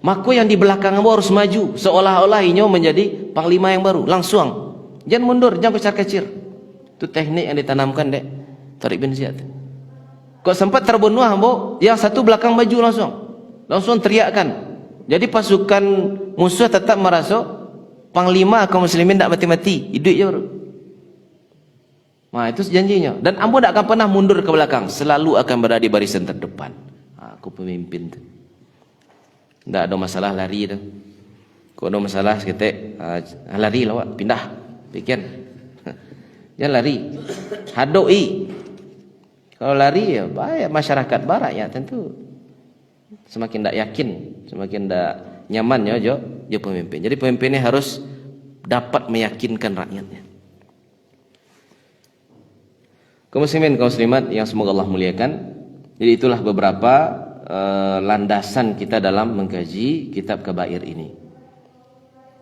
maka yang di belakang ambo harus maju, seolah-olah inyo menjadi panglima yang baru. Langsung, jangan mundur, jangan kecil-kecil. Itu teknik yang ditanamkan Dek Tariq bin Ziyad. Kok sempat terbunuh ambo, yang satu belakang maju langsung teriakkan. Jadi pasukan musuh tetap merasa panglima kaum muslimin tidak mati-mati, hidup je baru. Nah itu janjinya. Dan ambo tidak akan pernah mundur ke belakang, selalu akan berada di barisan terdepan. Aku pemimpin tu. Tidak ada masalah lari tu. Kalau ada masalah seketik, lari lah wak, pindah, pikir. Jangan lari, hadoi. Kalau lari ya bahaya masyarakat barat ya tentu. Semakin tidak yakin, semakin tidak nyaman ya jo pemimpin. Jadi pemimpinnya harus dapat meyakinkan rakyatnya. Kaum muslimin, kaum muslimat yang semoga Allah muliakan. Jadi itulah beberapa landasan kita dalam mengkaji kitab Kabair ini.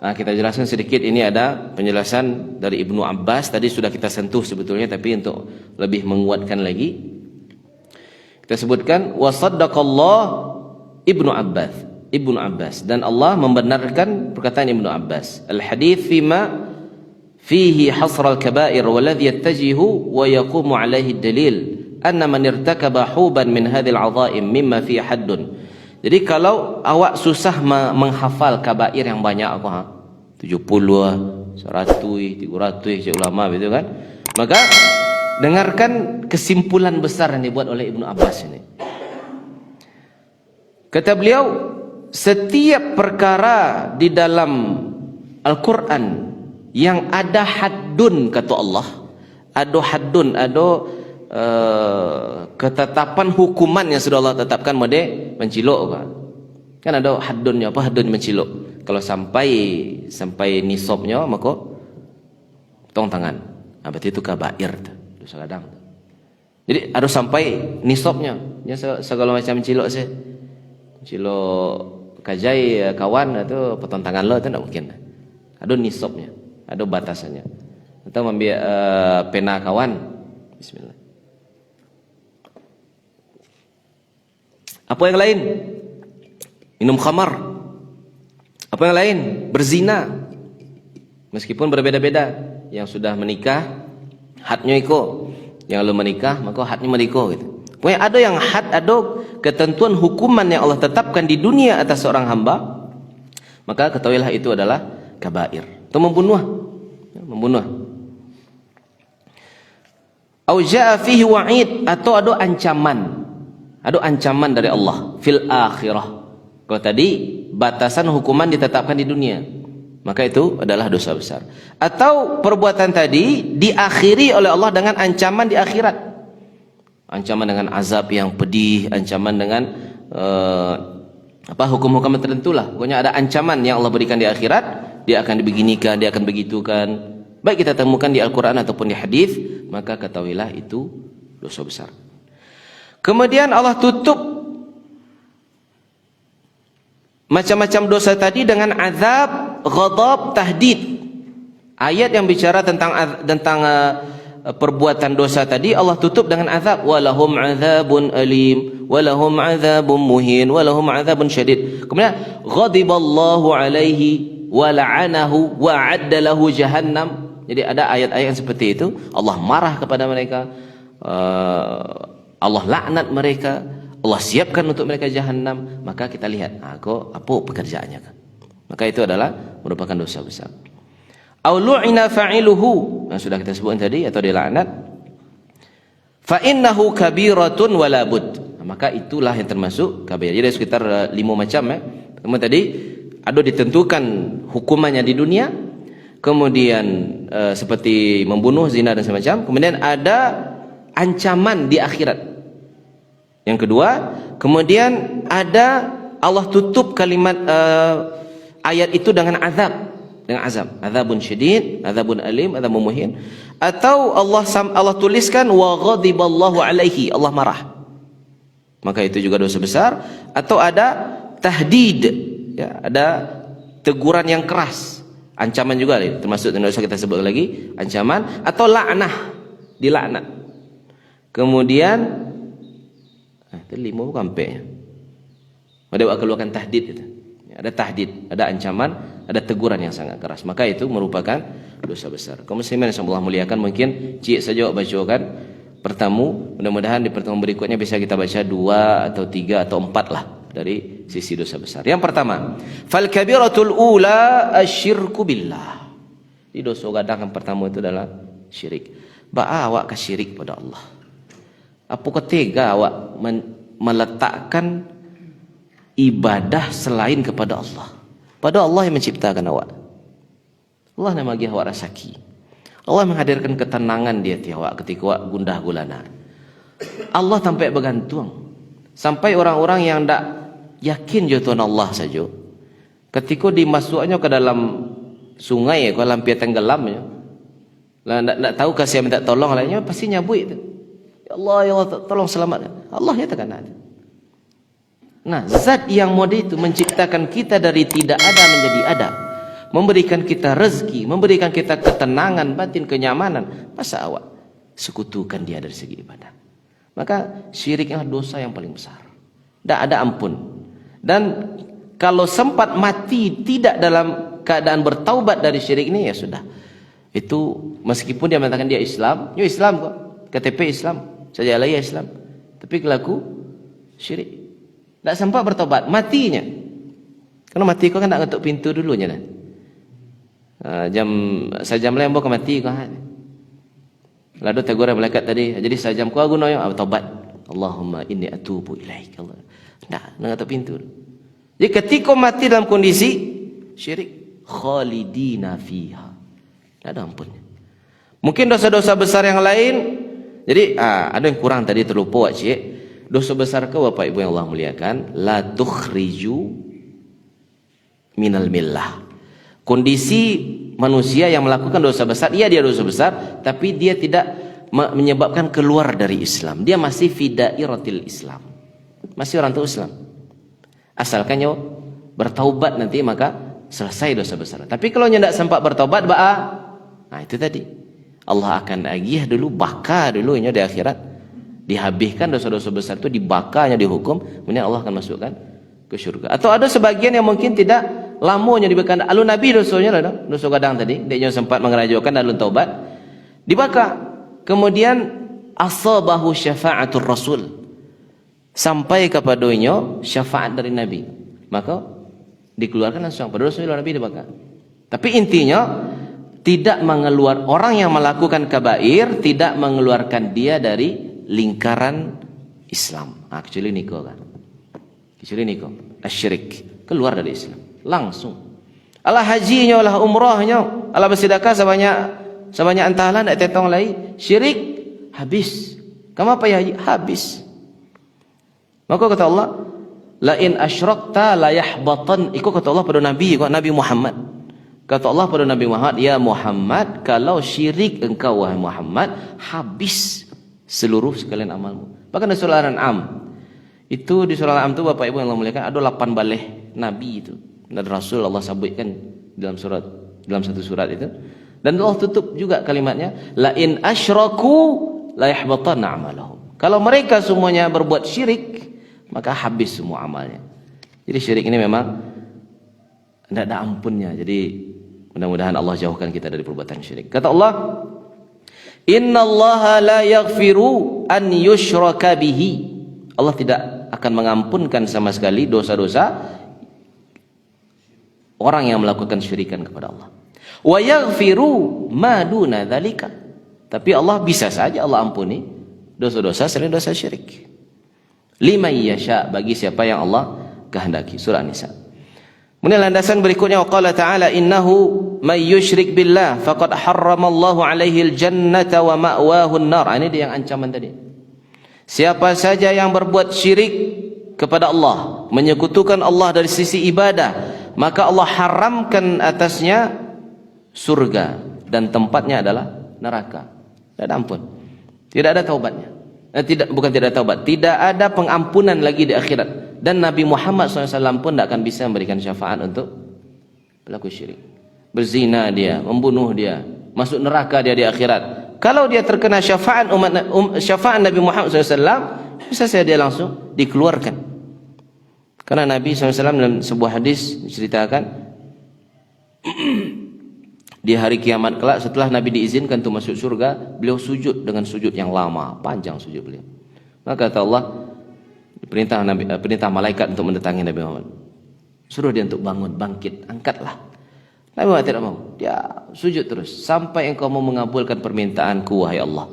Kita jelaskan sedikit, ini ada penjelasan dari Ibnu Abbas. Tadi sudah kita sentuh sebetulnya, tapi untuk lebih menguatkan lagi kita sebutkan wa saddaqallah Ibnu Abbas, dan Allah membenarkan perkataan Ibnu Abbas. Al-hadits fima fihi hasr al-kaba'ir walladhi yattajihu wa yaqumu alaihi dalil anna man irtakaba huban min hadhil 'adha'im mimma fi haddun. Jadi kalau awak susah menghafal kabair yang banyak aku 70 100 300 cik ulama begitu kan, maka dengarkan kesimpulan besar yang dibuat oleh Ibnu Abbas ini. Kata beliau, setiap perkara di dalam Al-Quran yang ada haddun, kata Allah, ada haddun, ada ketetapan hukuman yang sudah Allah tetapkan, mode mencilok kan ada haddunnya. Apa haddun mencilok? Kalau sampai nisabnya maka potong tangan. Berarti itu kabair, dosa kadang. Jadi harus sampai nisabnya. Ya, segala macam mencilok saya, mencilok kajai kawan itu potong tangan lo, itu tidak mungkin. Ada nisabnya, ada batasannya. Atau ambil pena kawan, bismillah. Apa yang lain? Minum khamar. Apa yang lain? Berzina. Meskipun berbeda-beda. Yang sudah menikah hadnya iko, yang belum menikah maka hadnya meriko gitu. Pokoknya ada yang had, ada ketentuan hukuman yang Allah tetapkan di dunia atas seorang hamba, maka ketahuilah itu adalah kabair. Atau membunuh. Au jaa fihi wa'id, atau ada ancaman dari Allah fil akhirah. Kalau tadi batasan hukuman ditetapkan di dunia, maka itu adalah dosa besar. Atau perbuatan tadi diakhiri oleh Allah dengan ancaman di akhirat, ancaman dengan azab yang pedih, ancaman dengan hukum-hukum tertentu lah. Pokoknya ada ancaman yang Allah berikan di akhirat, dia akan dibeginikan, dia akan begitukan. Baik kita temukan di Al-Quran ataupun di hadis, maka ketahuilah itu dosa besar. Kemudian Allah tutup macam-macam dosa tadi dengan azab, ghadab, tahdid. Ayat yang bicara tentang perbuatan dosa tadi Allah tutup dengan azab. Walahum azabun alim, walahum azabun muhin, walahum azabun syadid. Kemudian ghadiballahu alaihi wa la'anahu wa a'adda lahu jahannam. Jadi ada ayat-ayat seperti itu. Allah marah kepada mereka, Allah laknat mereka, Allah siapkan untuk mereka jahannam. Maka kita lihat, apa pekerjaannya kan? Maka itu adalah merupakan dosa besar. Au lu'ina fa'iluhu, yang sudah kita sebutkan tadi, atau dilaknat. Fa innahu kabiratun wala bud. Maka itulah yang termasuk kabir. Jadi sekitar 5 macam ya. Pertama tadi ada ditentukan hukumannya di dunia, kemudian seperti membunuh, zina dan semacam. Kemudian ada ancaman di akhirat. Yang kedua, kemudian ada Allah tutup kalimat ayat itu dengan azab, azabun syadid, azabun alim, azabun muhin. Atau Allah tuliskan wa ghadiballahu alaihi, Allah marah. Maka itu juga dosa besar. Atau ada tahdid, ya, ada teguran yang keras, ancaman juga termasuk dosa kita sebut lagi, ancaman. Atau la'nah, dilaknat. Kemudian itu 5 bukan P-nya. Ada keluarkan tahdid itu. Ada tahdid, ada ancaman, ada teguran yang sangat keras. Maka itu merupakan dosa besar. Kaum muslimin yang Allah muliakan, mungkin cik saja bacakan pertemu. Mudah-mudahan di pertemuan berikutnya bisa kita baca 2 atau 3 atau 4 lah dari sisi dosa besar. Yang pertama, fal kabiratul ula asyirku billah. Di dosa gadang yang pertama itu adalah syirik. Awak ke syirik pada Allah. Apa ketiga awak meletakkan ibadah selain kepada Allah, pada Allah yang menciptakan awak. Allah yang bagi awak rasaki, Allah menghadirkan ketenangan di hati awak ketika awak gundah gulana. Allah sampai bergantung, sampai orang-orang yang tak yakin Tuhan Allah saja, ketika dimasuknya ke dalam sungai, ke dalam piat tenggelamnya, tak tahu kasih minta tolong lainnya, pasti nyabut itu. Ya Allah, tolong selamatkan. Allah nyatakan ada. Nah, zat yang mode itu menciptakan kita dari tidak ada menjadi ada, memberikan kita rezeki, memberikan kita ketenangan batin, kenyamanan. Masa awak sekutukan dia dari segi ibadah? Maka syiriknya dosa yang paling besar, tidak ada ampun. Dan kalau sempat mati tidak dalam keadaan bertaubat dari syirik ini, ya sudah. Itu meskipun dia mengatakan dia Islam, ya Islam kok, KTP Islam, saja lahir Islam, tapi kelaku syirik. Tak sempat bertobat, matinya. Karena mati kau kan nak ngetuk pintu dulunya dah. Sejam lain kau mati kau. Lalu tegur malaikat tadi, jadi sejam kau guna yang tobat. Allahumma inni atubu ilaik. Allah. Nak ngetuk pintu. Jadi ketika mati dalam kondisi syirik, khalidina fiha. Tak ada ampunnya. Mungkin dosa-dosa besar yang lain. Jadi ada yang kurang tadi terlupa cik. Dosa besar ke Bapak Ibu yang Allah muliakan, la tukhriju minal millah. Kondisi manusia yang melakukan dosa besar, dia dosa besar, tapi dia tidak menyebabkan keluar dari Islam. Dia masih fi dairatil Islam. Masih orang tahu Islam. Asalkan nyo bertaubat nanti maka selesai dosa besar. Tapi kalau nyo tidak sempat bertaubat, nah itu tadi. Allah akan agih dulu, baka dulu nyo di akhirat. Dihabiskan dosa-dosa besar itu, dibakanya dihukum, kemudian Allah akan masukkan ke syurga. Atau ada sebagian yang mungkin tidak lamanya dibakar. Alun Nabi dosanya lah, dosa gadang tadi, dia sempat mengerajukan alun taubat, dibakar. Kemudian asabahu syafa'atul Rasul, sampai kepadanya syafaat dari Nabi, maka dikeluarkan langsung pada dosa Nabi dibakar. Tapi intinya tidak mengeluar orang yang melakukan kabair, tidak mengeluarkan dia dari lingkaran Islam. Kecuali niko kan. Kecuali niko, asyirik, keluar dari Islam langsung. Allah hajinya, Allah umrahnya, Allah bersedekah sebanyak entahlah nak tetong lagi, syirik habis. Kamu apa ya? Habis. Maka kata Allah, la in asyrakta la yahbatan. Iku kata Allah pada Nabi Muhammad. Kata Allah pada Nabi Muhammad, ya Muhammad, kalau syirik engkau wahai Muhammad, habis seluruh sekalian amalmu. Bahkan di surah Al-An'am, itu di surah Al-An'am itu Bapak Ibu yang Allah muliakan, ada 8 balih Nabi itu dan Rasul Allah sebutkan dalam satu surat itu. Dan Allah tutup juga kalimatnya, la in asyraku la yahbatanna amalahum. Kalau mereka semuanya berbuat syirik, maka habis semua amalnya. Jadi syirik ini memang tidak ada ampunnya. Jadi mudah-mudahan Allah jauhkan kita dari perbuatan syirik. Kata Allah, innallaha la yaghfiru an yushraka bihi. Allah tidak akan mengampunkan sama sekali dosa-dosa orang yang melakukan syirikan kepada Allah. Wa yaghfiru ma duna dzalika. Tapi Allah bisa saja Allah ampuni dosa-dosa selain dosa syirik. Liman yasha, bagi siapa yang Allah kehendaki. Surah An-Nisa. Kemudian landasan berikutnya, waqala ta'ala innahu may yusyrik billah faqad harramallahu alaihi al-jannata wa ma'wahu an-nar. Ini dia yang ancaman tadi. Siapa saja yang berbuat syirik kepada Allah, menyekutukan Allah dari sisi ibadah, maka Allah haramkan atasnya surga dan tempatnya adalah neraka. Tidak ada ampun. Tidak ada taubatnya. Bukan tidak ada taubat, tidak ada pengampunan lagi di akhirat. Dan Nabi Muhammad SAW pun tidak akan bisa memberikan syafaat untuk pelaku syirik. Berzina dia, membunuh dia, masuk neraka dia di akhirat. Kalau dia terkena syafaat syafaat Nabi Muhammad SAW, bisa saja dia langsung dikeluarkan. Karena Nabi SAW dalam sebuah hadis menceritakan di hari kiamat kelak, setelah Nabi diizinkan untuk masuk surga, beliau sujud dengan sujud yang lama, panjang sujud beliau. Maka kata Allah, perintah malaikat untuk mendatangi Nabi Muhammad, suruh dia untuk bangun, bangkit, angkatlah. Nabi Muhammad tidak mau, dia sujud terus sampai engkau mau mengabulkan permintaanku wahai Allah.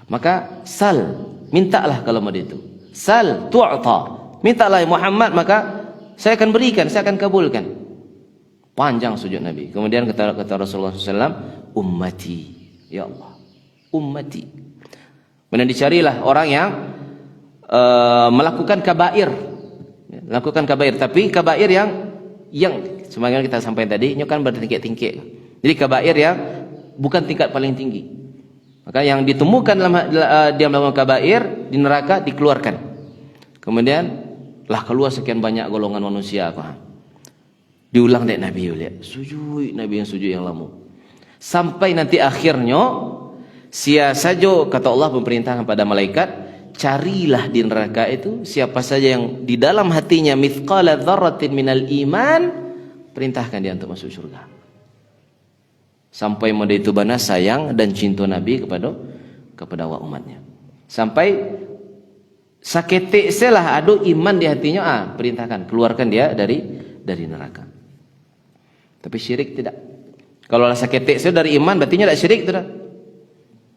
Maka sal, mintalah kalau mau itu. Sal tu'ta, mintalah Muhammad, maka saya akan berikan, saya akan kabulkan. Panjang sujud Nabi. Kemudian kata Rasulullah SAW, ummati, ya Allah, ummati. Kemudian dicarilah orang yang melakukan kabair, tapi kabair yang sebagaimana kita sampaikan tadi, ini kan bertingkat-tingkat. Jadi kabair yang bukan tingkat paling tinggi. Maka yang ditemukan dalam dia melakukan kabair di neraka dikeluarkan. Kemudian lah keluar sekian banyak golongan manusia. Diulang dek Nabi, lihat sujud Nabi yang sujud yang lama. Sampai nanti akhirnya sia saja kata Allah memerintahkan pada malaikat, carilah di neraka itu siapa saja yang di dalam hatinya mithqala dzarratin minal iman, perintahkan dia untuk masuk surga. Sampai mode itu bana sayang dan cinta Nabi kepada umatnya. Sampai saketik selah ada iman di hatinya, perintahkan keluarkan dia dari neraka. Tapi syirik tidak. Kalau saketik se dari iman berarti tidak syirik tu dah.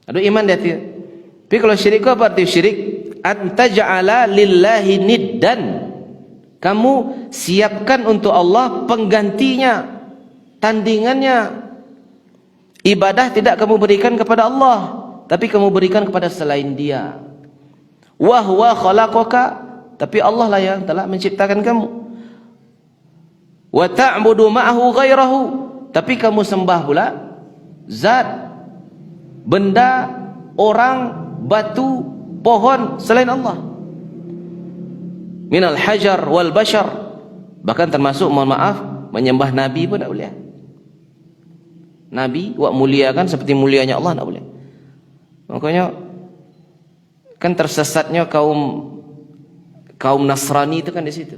Ada iman di hati. Tapi kalau syirik apa arti syirik? Antaj'ala lillahi niddan. Kamu siapkan untuk Allah penggantinya, tandingannya. Ibadah tidak kamu berikan kepada Allah, tapi kamu berikan kepada selain Dia. Wa huwa khalaqaka, tapi Allah lah yang telah menciptakan kamu. Wa ta'budu ma'ahu ghairahu, tapi kamu sembah pula zat, benda, orang, batu, pohon selain Allah. Minal hajar wal bashar, bahkan termasuk mohon maaf menyembah nabi pun tak boleh. Nabi wak muliakan seperti mulianya Allah tak boleh. Makanya kan tersesatnya kaum Nasrani itu kan di situ.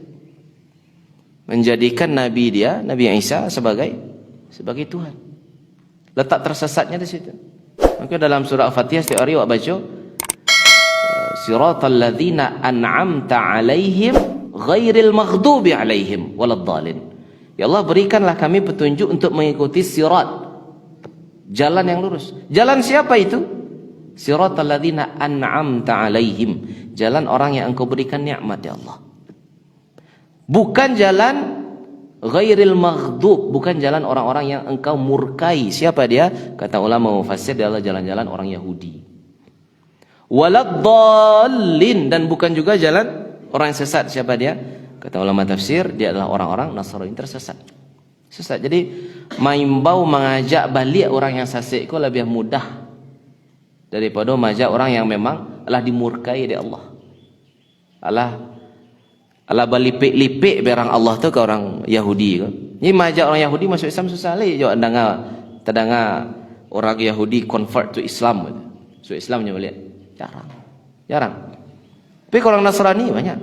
Menjadikan nabi dia, Nabi Isa sebagai Tuhan. Letak tersesatnya di situ. Maka dalam surah Al-Fatihah setiap hari wak baca siratal ladzina an'amta 'alaihim ghairil maghdubi 'alaihim waladdallin. Ya Allah, berikanlah kami petunjuk untuk mengikuti sirat, jalan yang lurus. Jalan siapa itu? Siratal ladzina an'amta 'alaihim, jalan orang yang Engkau berikan nikmat ya Allah. Bukan jalan ghairil maghdub, bukan jalan orang-orang yang Engkau murkai. Siapa dia? Kata ulama mufassir, dia adalah jalan-jalan orang Yahudi. Waladdallin, dan bukan juga jalan orang yang sesat. Siapa dia? Kata ulama tafsir, dia adalah orang-orang Nasrani tersesat. Sesat. Jadi maimbau mengajak balik orang yang fasik itu lebih mudah daripada mengajak orang yang memang telah dimurkai oleh Allah. Allah balipik-lipik berang Allah tu ke orang Yahudi ke. Ni mengajak orang Yahudi masuk Islam susah lagi. Jawab terdengar orang Yahudi convert to Islam. Masuk Islamnya balik. Jarang. Tapi kalau orang Nasrani banyak.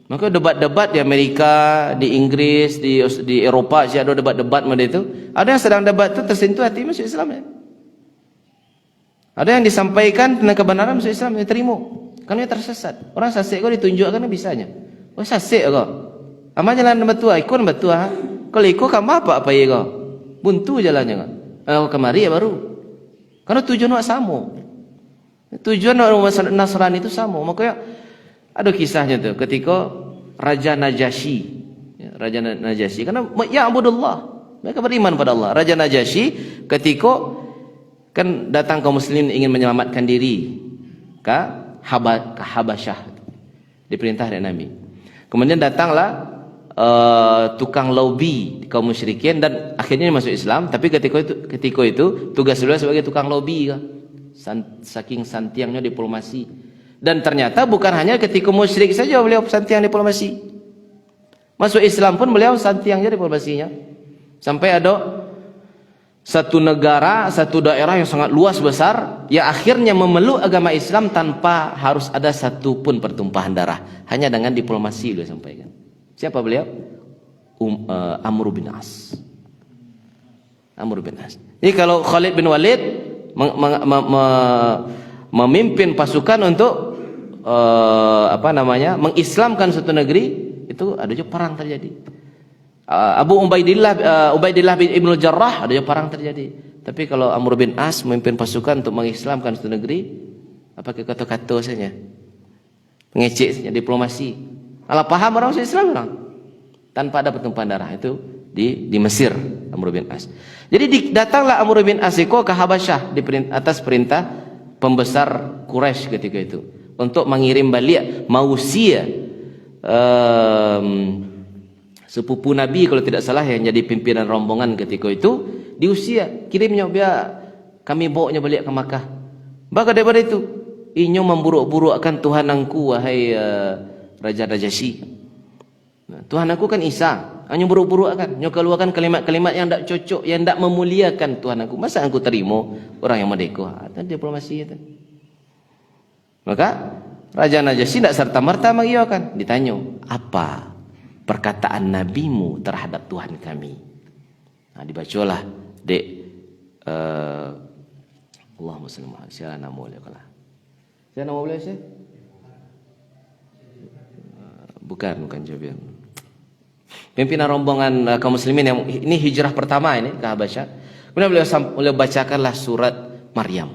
Maka debat-debat di Amerika, di Inggris, di Eropah, ada debat-debat macam itu. Ada yang sedang debat tu tersentuh hati masuk Islam ya. Ada yang disampaikan tentang kebenaran masuk Islam dia terima. Kerana dia tersesat. Orang sasik kau ditunjukkan bisanya. Oh sasik kau. Amal jalan betul, ikut betul ha. Kalau ikut kamu apa ya kau? Buntu jalannya kau. Kemari ya baru. Karena tujuan nak sama. Tujuan orang Nasrani itu sama. Makanya ada kisahnya tu ketika Raja Najasyi, Raja Najasyi, karena ya Abdullah, mereka beriman pada Allah. Raja Najasyi ketika kan datang kaum muslimin ingin menyelamatkan diri ke Habasyah, diperintah oleh Nabi. Kemudian datanglah tukang lobby kaum musyrikin dan akhirnya masuk Islam. Tapi ketika itu tugas beliau sebagai tukang lobby kan? Saking santiangnya diplomasi. Dan ternyata bukan hanya ketika musyrik saja beliau santiang diplomasi. Masuk Islam pun beliau santiangnya diplomasinya. Sampai ada satu negara, satu daerah yang sangat luas besar, yang akhirnya memeluk agama Islam tanpa harus ada satu pun pertumpahan darah, hanya dengan diplomasi beliau sampaikan. Siapa beliau? Amr bin As. Amr bin As. Jadi kalau Khalid bin Walid memimpin pasukan untuk mengislamkan suatu negeri, itu ada juga perang terjadi. Abu Ubaidillah bin Ibnu Jarrah, ada juga perang terjadi. Tapi kalau Amr bin As memimpin pasukan untuk mengislamkan suatu negeri, apa kata-kata saja, mengecek saja, diplomasi. Kalau paham orang Islam orang tanpa ada pertumpahan darah, itu di Mesir Amr bin As. Jadi datanglah Amr bin As ke Habasyah atas perintah pembesar Quraisy ketika itu untuk mengirim balik mausia sepupu Nabi kalau tidak salah yang jadi pimpinan rombongan ketika itu, diusia kirimnya biar kami bawanya balik ke Makkah. Maka daripada itu inyo memburuk-burukkan Tuhananku wahai Raja Najasyi. Tuhan aku kan Isa, hanya buruk-burukkan, nyo keluarkan kalimat-kalimat yang tak cocok, yang tak memuliakan Tuhan aku. Masa aku terima orang yang merdeka? Ada diplomasi itu. Maka Raja Najasyi tidak serta-merta mengiyakan. Ditanya, apa perkataan nabimu terhadap Tuhan kami? Nah, dibacalah Allahumma salli ala Muhammad. Saya nama beliau saya? Bukan Jabir. Pimpinan rombongan kaum muslimin yang ini hijrah pertama ini ke Habasyah. Kemudian beliau bacakanlah surat Maryam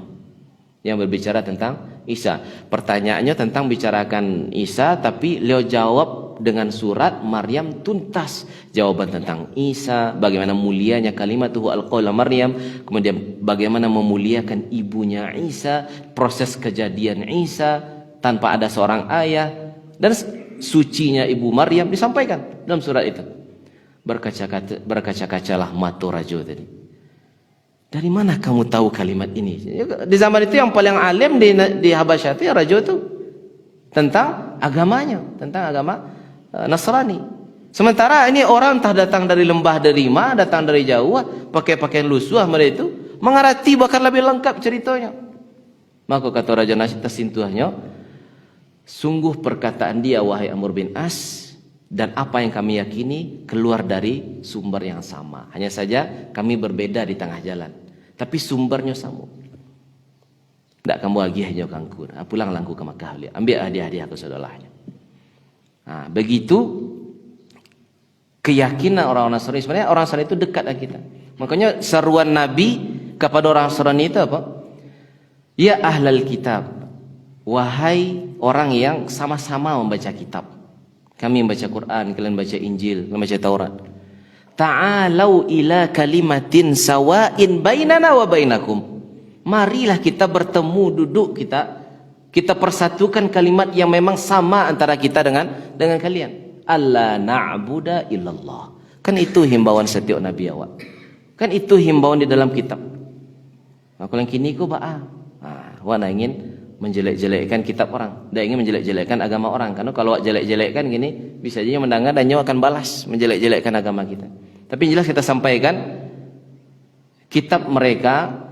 yang berbicara tentang Isa. Pertanyaannya tentang bicarakan Isa, tapi beliau jawab dengan surat Maryam tuntas. Jawaban tentang Isa, bagaimana mulianya kalimatuhu alqaula Maryam, kemudian bagaimana memuliakan ibunya Isa, proses kejadian Isa tanpa ada seorang ayah, dan sucinya ibu Maryam disampaikan dalam surat itu. Berkaca-kacalah mata raja tadi. Dari mana kamu tahu kalimat ini? Di zaman itu yang paling alim di Habasyah itu ya raja itu tentang agamanya, tentang agama Nasrani. Sementara ini orang entah datang dari lembah derima, datang dari jauh, pakai pakaian lusuh mereka itu mengarati bahkan lebih lengkap ceritanya. Maka kata Raja Nasyid tersentuhnya, sungguh perkataan dia wahai Amr bin As dan apa yang kami yakini keluar dari sumber yang sama. Hanya saja kami berbeda di tengah jalan, tapi sumbernya sama. Tak kamu lagi hanya kangkur. Pulang langku ke Makkah, ambil hadiah-hadiah ke saudaranya. Nah, begitu keyakinan orang Nasrani. Sebenarnya orang Nasrani itu dekat dengan kita. Makanya seruan Nabi kepada orang Nasrani itu apa? Ya ahlal kitab, wahai orang yang sama-sama membaca kitab. Kami membaca Quran, kalian baca Injil, kalian baca Taurat. Ta'alau ila kalimatin sawa'in bainana wa bainakum. Marilah kita bertemu, duduk kita persatukan kalimat yang memang sama antara kita dengan kalian. Alla na'budu illallah. Kan itu himbauan setiap nabi awak. Kan itu himbauan di dalam kitab. Nah, kalau yang kini ku wana ingin menjelek-jelekkan kitab orang, dia ingin menjelek-jelekkan agama orang. Karena kalau jelek-jelekkan gini, bisa jadi mendengar dan nyawa akan balas menjelek-jelekkan agama kita. Tapi jelas kita sampaikan, kitab mereka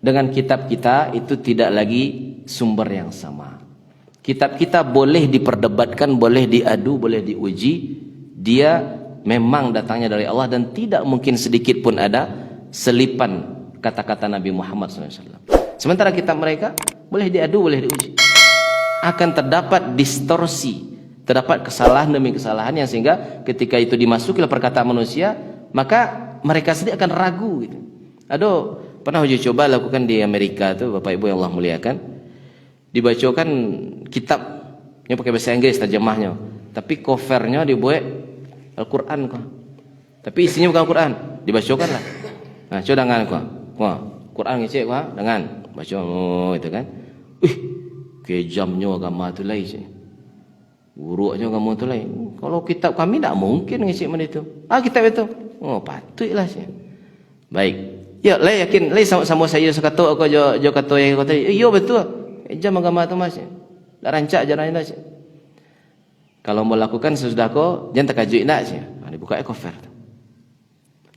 dengan kitab kita itu tidak lagi sumber yang sama. Kitab kita boleh diperdebatkan, boleh diadu, boleh diuji. Dia memang datangnya dari Allah dan tidak mungkin sedikit pun ada selipan kata-kata Nabi Muhammad SAW. Sementara kitab mereka boleh diadu, boleh diuji. Akan terdapat distorsi, terdapat kesalahan demi kesalahan yang sehingga ketika itu dimasuki oleh perkataan manusia, maka mereka sendiri akan ragu gitu. Aduh, pernah uji coba lakukan di Amerika tuh, Bapak Ibu yang Allah muliakan. Dibacakan kitabnya pakai bahasa Inggris terjemahnya, tapi covernya dibuat Al-Qur'an kok. Tapi isinya bukan Al-Qur'an, dibacakan lah. Nah, coba dengan kok. Wah, Quran ngecek kok dengan baca itu kan. Kejamnya agama tu lain sih. Buruknya agama tu lain. Kalau kitab kami tak mungkin ngecek mana itu. Kitab itu. Oh, patutlah sih. Baik. Ya, saya yakin, saya sama saya sekata aku jo kata yang kata, "Iya betul. Kejam agama tu Mas." Dak rancak jalannya dah sih. Kalau mau lakukan sesudah kau, jangan terkejut nak sih. Dibuka cover.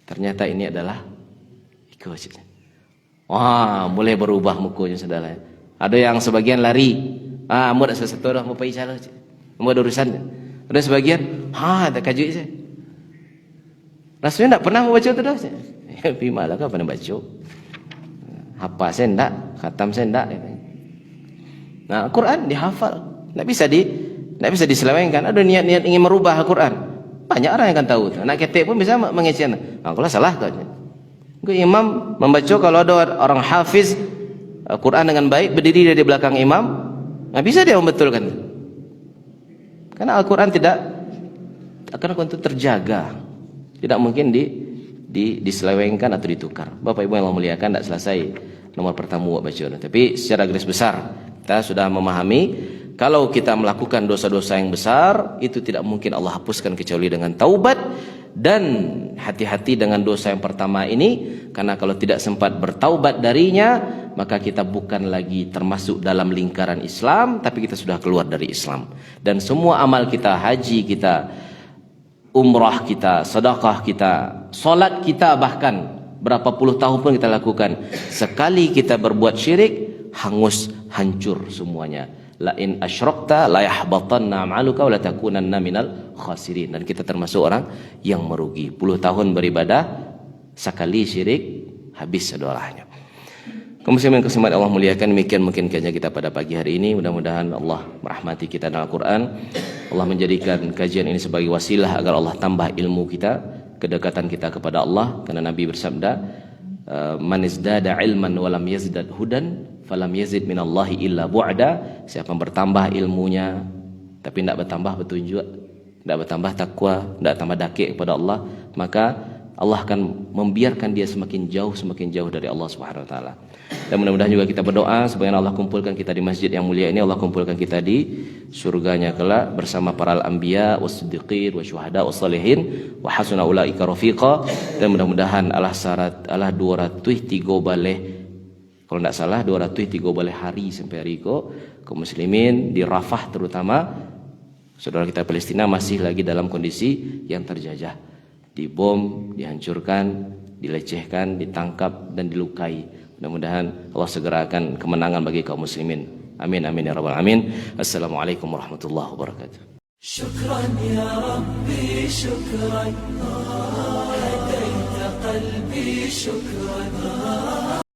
Ternyata ini adalah ikut. Wah, mulai berubah mukanya saudara. Ada yang sebagian lari. Mu dah sesuatu dah mau pergi salah. Mu ada urusan. Ada sebagian, tak kajut saya. Rasanya tak pernah membaca tu dah. Ya, pergi malah kau pernah baca. Hafal saya enggak, khatam saya enggak. Nah, Quran dihafal. Tak bisa diselewengkan. Ada niat-niat ingin merubah Al-Quran. Banyak orang yang akan tahu. Anak ketik pun bisa mengecek. Kalau salah kau. Imam membaca, kalau ada orang hafiz Quran dengan baik berdiri di belakang imam, bisa dia membetulkan. Karena Al-Quran tidak akan untuk terjaga, tidak mungkin diselewengkan atau ditukar. Bapak Ibu yang Allah muliakan, tidak selesai nomor pertama buat baca. Tapi secara garis besar kita sudah memahami, kalau kita melakukan dosa-dosa yang besar itu tidak mungkin Allah hapuskan kecuali dengan taubat. Dan hati-hati dengan dosa yang pertama ini, karena kalau tidak sempat bertaubat darinya, maka kita bukan lagi termasuk dalam lingkaran Islam, tapi kita sudah keluar dari Islam. Dan semua amal kita, haji kita, umrah kita, sedekah kita, solat kita, bahkan berapa puluh tahun pun kita lakukan, sekali kita berbuat syirik, hangus, hancur semuanya. La in asyrakta la yahbatanna amaluka wa la takunanna minal khasirin. Dan kita termasuk orang yang merugi. Puluh tahun beribadah, sekali syirik habis sedolahnya. Kaum muslimin yang Allah muliakan, demikian mungkin kajian kita pada pagi hari ini. Mudah-mudahan Allah merahmati kita dengan Al-Quran. Allah menjadikan kajian ini sebagai wasilah agar Allah tambah ilmu kita, kedekatan kita kepada Allah. Karena Nabi bersabda, man izdada ilman walam yazdad hudan falam yazid minallahi illa bu'da. Siapa yang bertambah ilmunya tapi tidak bertambah petunjuk, tidak bertambah takwa, tidak tambah dakik kepada Allah, maka Allah akan membiarkan dia semakin jauh dari Allah Subhanahu wa taala. Dan mudah-mudahan juga kita berdoa supaya Allah kumpulkan kita di masjid yang mulia ini, Allah kumpulkan kita di surganya kelak bersama para al-anbiya was-siddiqin wasyuhada was-salihin wa hasuna ulaika rafiqa. Dan mudah-mudahan Allah syarat Allah 203 baleh, kalau tidak salah 203 baleh hari sampai hari kaum muslimin di Rafah terutama saudara kita Palestina masih lagi dalam kondisi yang terjajah, dibom, dihancurkan, dilecehkan, ditangkap dan dilukai. Mudah-mudahan Allah segerakan kemenangan bagi kaum muslimin. Amin amin ya rabbal alamin. Assalamualaikum warahmatullahi wabarakatuh. Syukran ya Rabbi, syukran. Hadaita qalbi, syukran.